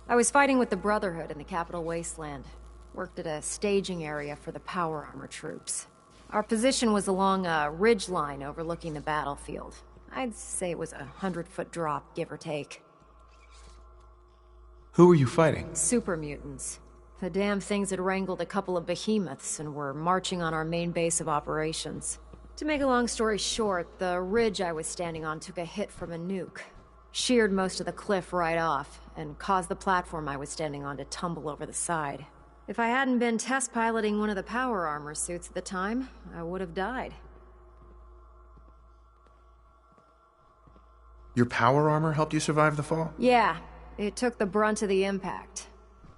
Speaker 18: I was fighting with the Brotherhood in the Capital Wasteland. Worked at a staging area for the power armor troops. Our position was along a ridge line overlooking the battlefield. I'd say it was a 100-foot drop, give or take.
Speaker 3: Who were you fighting?
Speaker 18: Super mutants. The damn things had wrangled a couple of behemoths and were marching on our main base of operations. To make a long story short, the ridge I was standing on took a hit from a nuke. Sheared most of the cliff right off, and caused the platform I was standing on to tumble over the side. If I hadn't been test piloting one of the power armor suits at the time, I would have died.
Speaker 3: Your power armor helped you survive the fall?
Speaker 18: Yeah, it took the brunt of the impact.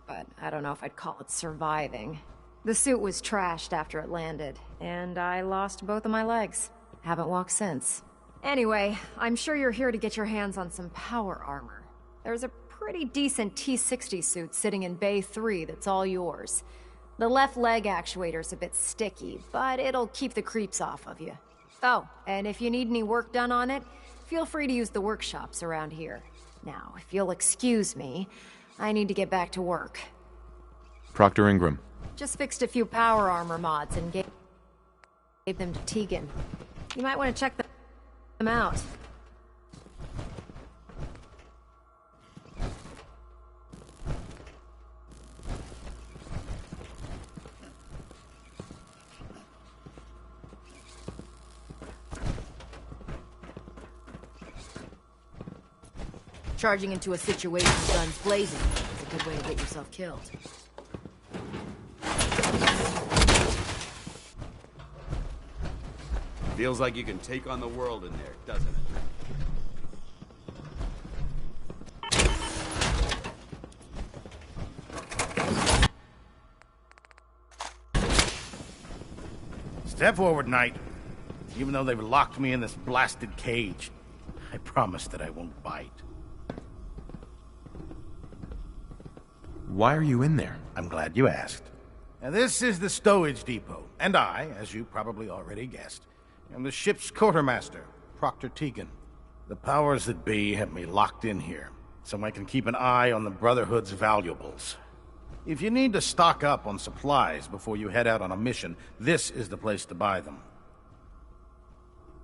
Speaker 18: But I don't know if I'd call it surviving. The suit was trashed after it landed, and I lost both of my legs. Haven't walked since. Anyway, I'm sure you're here to get your hands on some power armor. There's a pretty decent T-60 suit sitting in Bay 3 that's all yours. The left leg actuator's a bit sticky, but it'll keep the creeps off of you. Oh, and if you need any work done on it, feel free to use the workshops around here. Now, if you'll excuse me, I need to get back to work.
Speaker 3: Proctor Ingram.
Speaker 18: Just fixed a few power armor mods and gave them to Tegan. You might want to check them out.
Speaker 11: Charging into a situation guns blazing is a good way to get yourself killed.
Speaker 8: Feels like you can take on the world in there, doesn't it?
Speaker 19: Step forward, Knight. Even though they've locked me in this blasted cage, I promise that I won't bite.
Speaker 3: Why are you in there?
Speaker 19: I'm glad you asked. Now, this is the stowage depot, and I, as you probably already guessed, am the ship's quartermaster, Proctor Tegan. The powers that be have me locked in here, so I can keep an eye on the Brotherhood's valuables. If you need to stock up on supplies before you head out on a mission, this is the place to buy them.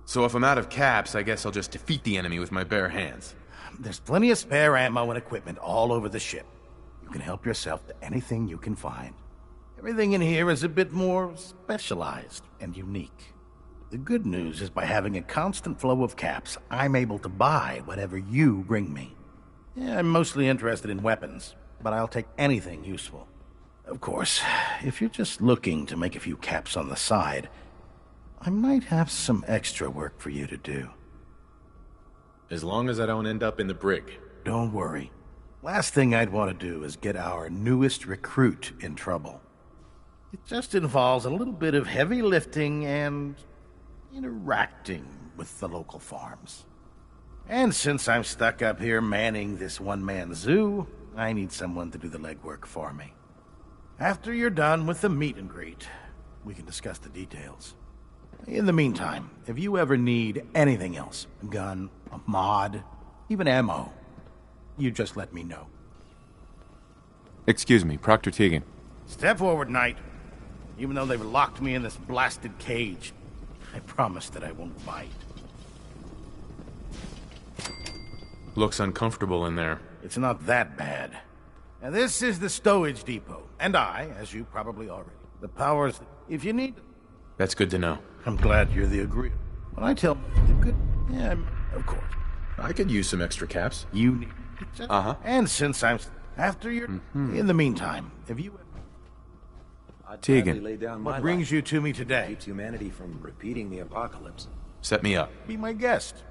Speaker 3: So if I'm out of caps, I guess I'll just defeat the enemy with my bare hands.
Speaker 19: There's plenty of spare ammo and equipment all over the ship. You can help yourself to anything you can find. Everything in here is a bit more specialized and unique. The good news is by having a constant flow of caps, I'm able to buy whatever you bring me. Yeah, I'm mostly interested in weapons, but I'll take anything useful. Of course, if you're just looking to make a few caps on the side, I might have some extra work for you to do.
Speaker 3: As long as I don't end up in the brig.
Speaker 19: Don't worry. Last thing I'd want to do is get our newest recruit in trouble. It just involves a little bit of heavy lifting and interacting with the local farms. And since I'm stuck up here manning this one-man zoo, I need someone to do the legwork for me. After you're done with the meet and greet, we can discuss the details. In the meantime, if you ever need anything else, a gun, a mod, even ammo, you just let me know.
Speaker 3: Excuse me, Proctor Tegan.
Speaker 19: Step forward, Knight. Even though they've locked me in this blasted cage, I promise that I won't bite.
Speaker 3: Looks uncomfortable in there.
Speaker 19: It's not that bad. Now, this is the stowage depot, and I, as you probably already... The powers... If you need...
Speaker 3: That's good to know.
Speaker 19: I'm glad you're the agreeable. When I tell you good, yeah, of course.
Speaker 3: I could use some extra caps.
Speaker 19: You need.
Speaker 3: Uh-huh.
Speaker 19: And since I'm after your, in the meantime, have you?
Speaker 3: Tegan,
Speaker 19: What brings you to me today?
Speaker 14: Keeps humanity from repeating the apocalypse.
Speaker 3: set me up.
Speaker 19: Be my guest.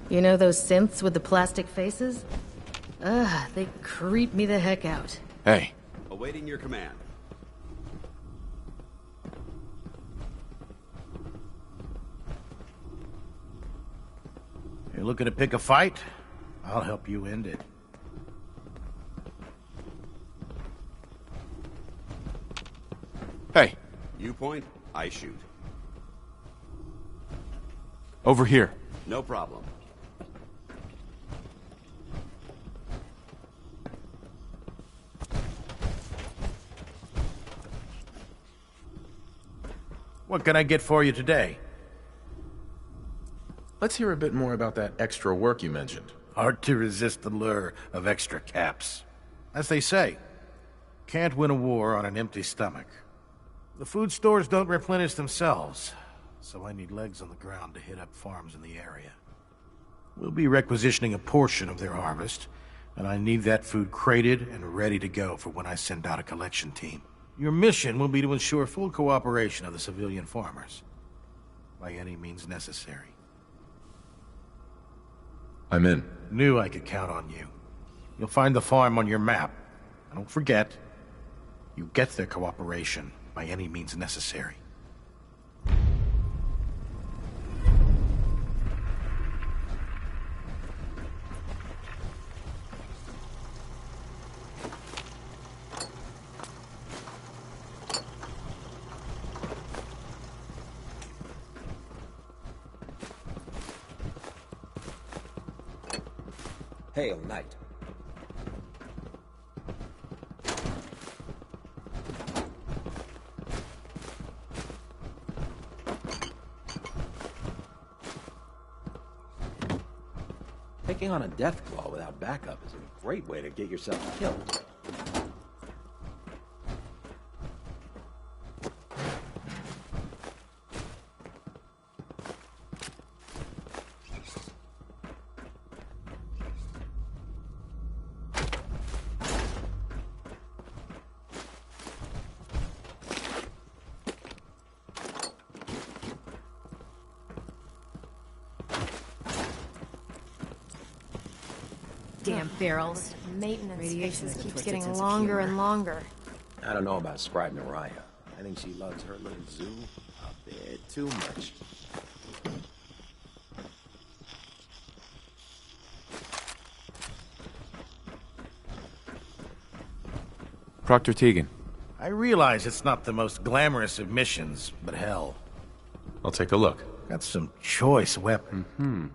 Speaker 11: You know those synths with the plastic faces? Ugh, they creep me the heck out.
Speaker 3: Hey.
Speaker 8: Awaiting your command.
Speaker 19: You're looking to pick a fight? I'll help you end it.
Speaker 3: Hey.
Speaker 8: You point, I shoot.
Speaker 3: Over here.
Speaker 8: No problem.
Speaker 19: What can I get for you today?
Speaker 3: Let's hear a bit more about that extra work you mentioned.
Speaker 19: Hard to resist the lure of extra caps. As they say, can't win a war on an empty stomach. The food stores don't replenish themselves, so I need legs on the ground to hit up farms in the area. We'll be requisitioning a portion of their harvest, and I need that food crated and ready to go for when I send out a collection team. Your mission will be to ensure full cooperation of the civilian farmers, by any means necessary.
Speaker 3: I'm in.
Speaker 19: Knew I could count on you. You'll find the farm on your map. And don't forget, you get their cooperation by any means necessary.
Speaker 14: Hail, Knight. Taking on a Deathclaw without backup is a great way to get yourself killed.
Speaker 11: Damn barrels.
Speaker 18: Maintenance
Speaker 11: Radiation
Speaker 18: faces
Speaker 11: has a
Speaker 18: keeps
Speaker 11: twisted
Speaker 18: getting
Speaker 11: sense of
Speaker 18: longer
Speaker 11: humor.
Speaker 18: and longer.
Speaker 14: I don't know about Scribe Naraya. I think she loves her little zoo a bit too much.
Speaker 3: Proctor Tegan.
Speaker 19: I realize it's not the most glamorous of missions, but hell.
Speaker 3: I'll take a look.
Speaker 19: Got some choice weapons.
Speaker 3: Mm-hmm.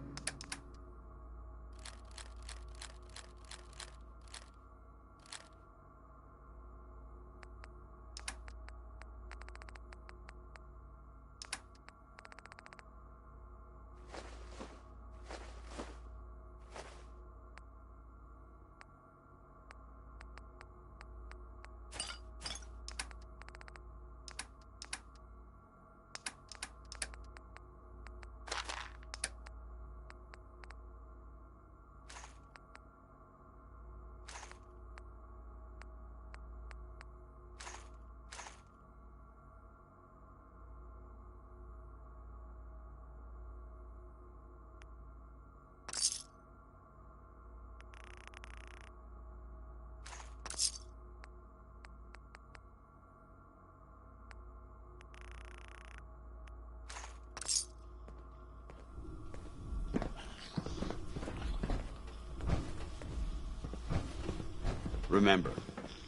Speaker 8: Remember,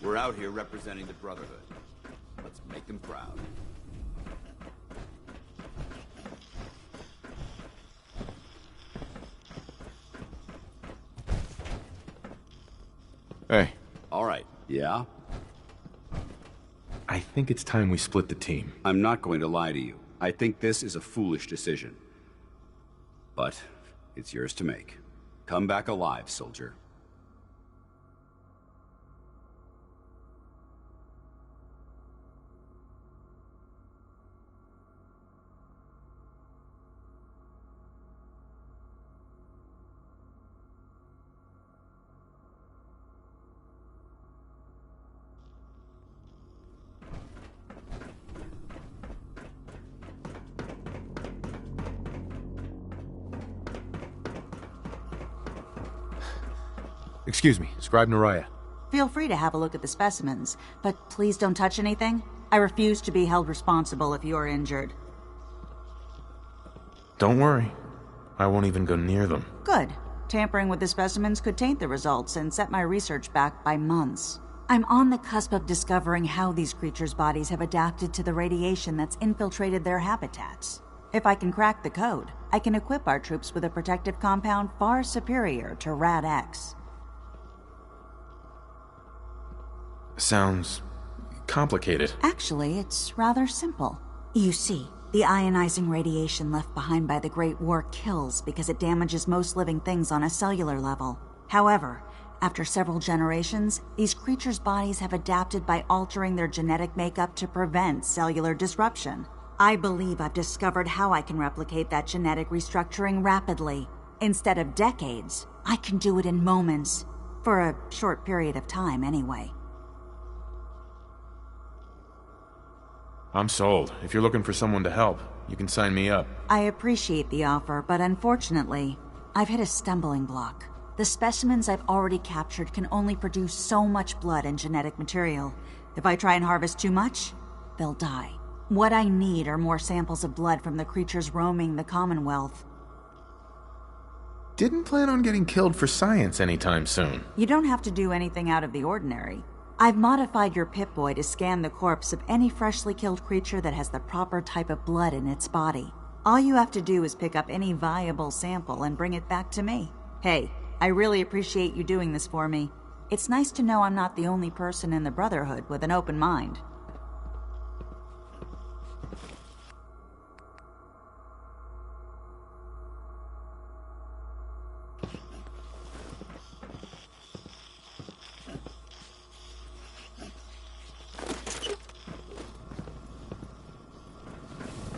Speaker 8: we're out here representing the Brotherhood. Let's make them proud.
Speaker 3: Hey.
Speaker 8: All right. Yeah?
Speaker 3: I think it's time we split the team.
Speaker 8: I'm not going to lie to you. I think this is a foolish decision. But it's yours to make. Come back alive, soldier.
Speaker 3: Excuse me, Scribe Naraya.
Speaker 20: Feel free to have a look at the specimens, but please don't touch anything. I refuse to be held responsible if you are injured.
Speaker 3: Don't worry. I won't even go near them.
Speaker 20: Good. Tampering with the specimens could taint the results and set my research back by months. I'm on the cusp of discovering how these creatures' bodies have adapted to the radiation that's infiltrated their habitats. If I can crack the code, I can equip our troops with a protective compound far superior to Rad-X.
Speaker 3: Sounds complicated.
Speaker 20: Actually, it's rather simple. You see, the ionizing radiation left behind by the Great War kills because it damages most living things on a cellular level. However, after several generations, these creatures' bodies have adapted by altering their genetic makeup to prevent cellular disruption. I believe I've discovered how I can replicate that genetic restructuring rapidly. Instead of decades, I can do it in moments. For a short period of time, anyway.
Speaker 3: I'm sold. If you're looking for someone to help, you can sign me up.
Speaker 20: I appreciate the offer, but unfortunately, I've hit a stumbling block. The specimens I've already captured can only produce so much blood and genetic material. If I try and harvest too much, they'll die. What I need are more samples of blood from the creatures roaming the Commonwealth.
Speaker 3: Didn't plan on getting killed for science anytime soon.
Speaker 20: You don't have to do anything out of the ordinary. I've modified your Pip-Boy to scan the corpse of any freshly killed creature that has the proper type of blood in its body. All you have to do is pick up any viable sample and bring it back to me. Hey, I really appreciate you doing this for me. It's nice to know I'm not the only person in the Brotherhood with an open mind.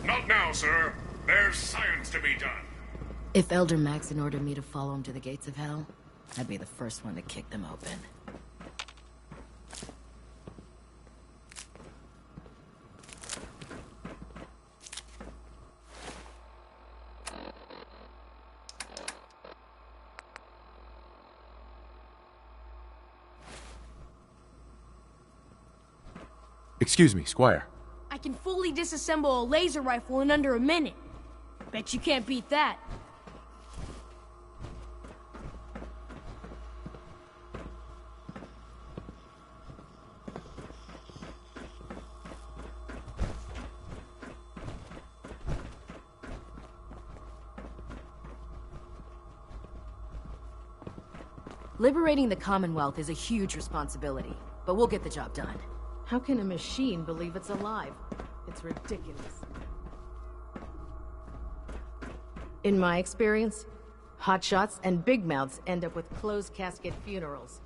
Speaker 2: Not now, sir. There's science to be done.
Speaker 11: If Elder Maxon ordered me to follow him to the gates of hell, I'd be the first one to kick them open.
Speaker 3: Excuse me, Squire.
Speaker 21: I can fully disassemble a laser rifle in under a minute. Bet you can't beat that.
Speaker 17: Liberating the Commonwealth is a huge responsibility, but we'll get the job done.
Speaker 11: How can a machine believe it's alive? It's ridiculous. In my experience, hotshots and big mouths end up with closed casket funerals.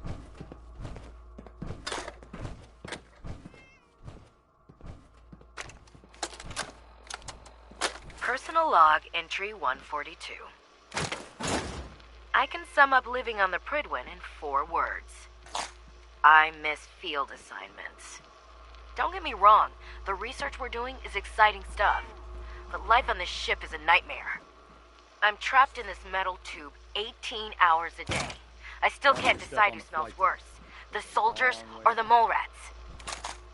Speaker 17: Personal log entry 142. I can sum up living on the Prydwen in 4 words. I miss field assignments. Don't get me wrong, the research we're doing is exciting stuff, but life on this ship is a nightmare. I'm trapped in this metal tube 18 hours a day. I still can't decide who smells worse, the soldiers or the mole rats.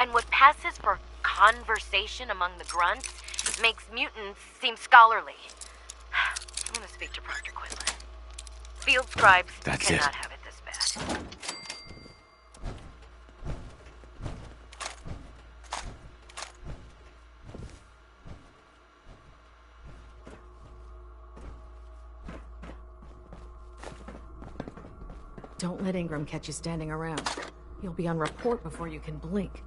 Speaker 17: And what passes for conversation among the grunts makes mutants seem scholarly. I'm gonna speak to Proctor Quinlan. Field scribes cannot have it this bad.
Speaker 11: Don't let Ingram catch you standing around. You'll be on report before you can blink.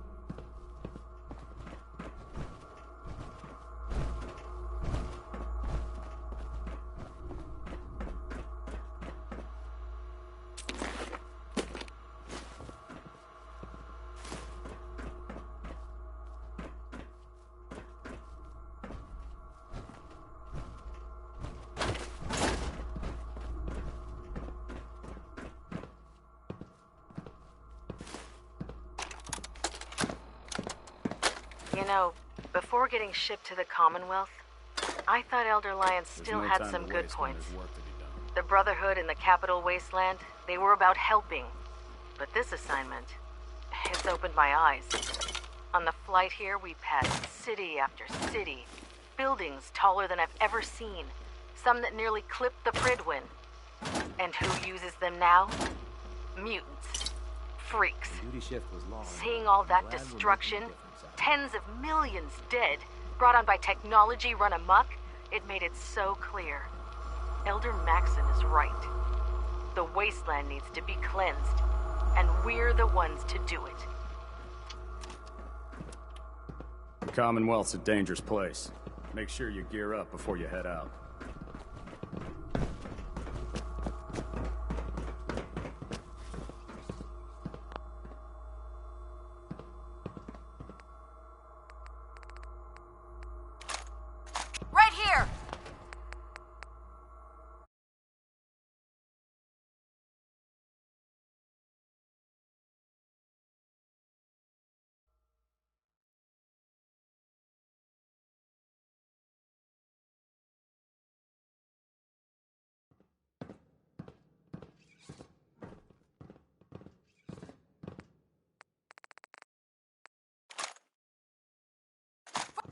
Speaker 17: You know, before getting shipped to the Commonwealth, I thought Elder Lyons still had some good points. The Brotherhood in the Capital Wasteland, they were about helping. But this assignment, it's opened my eyes. On the flight here, we passed city after city. Buildings taller than I've ever seen. Some that nearly clipped the Pridwin. And who uses them now? Mutants. Freaks. Seeing all that destruction, tens of millions dead, brought on by technology run amok, it made it so clear. Elder Maxon is right. The wasteland needs to be cleansed, and we're the ones to do it.
Speaker 13: The Commonwealth's a dangerous place. Make sure you gear up before you head out.
Speaker 17: Right here!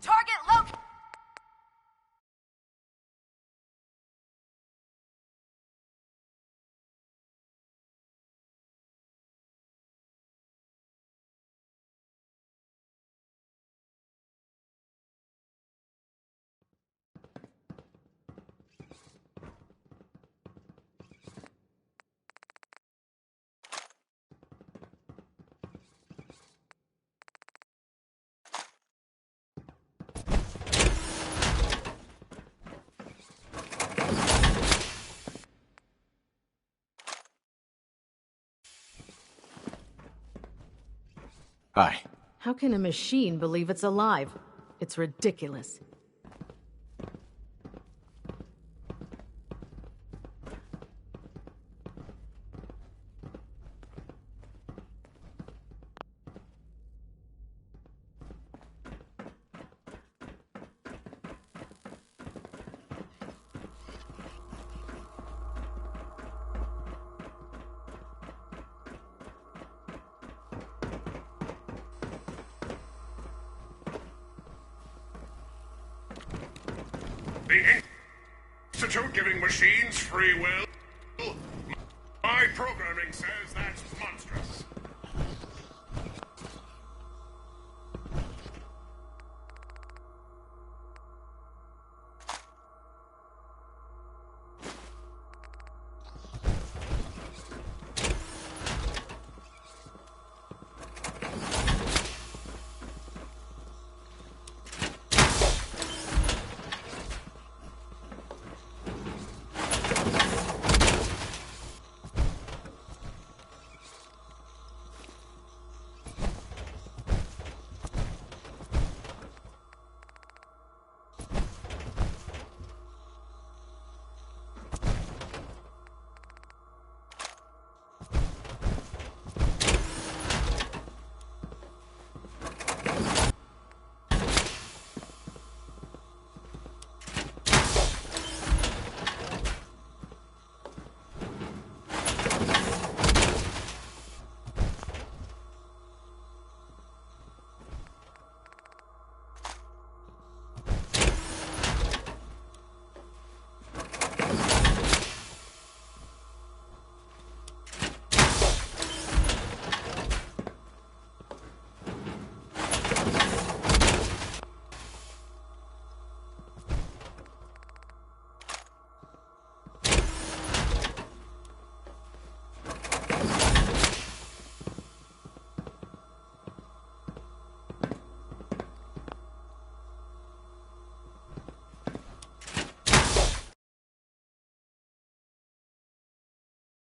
Speaker 17: Target located!
Speaker 3: Hi.
Speaker 11: How can a machine believe it's alive? It's ridiculous.
Speaker 2: The Institute giving machines free will? My programming says that's monstrous.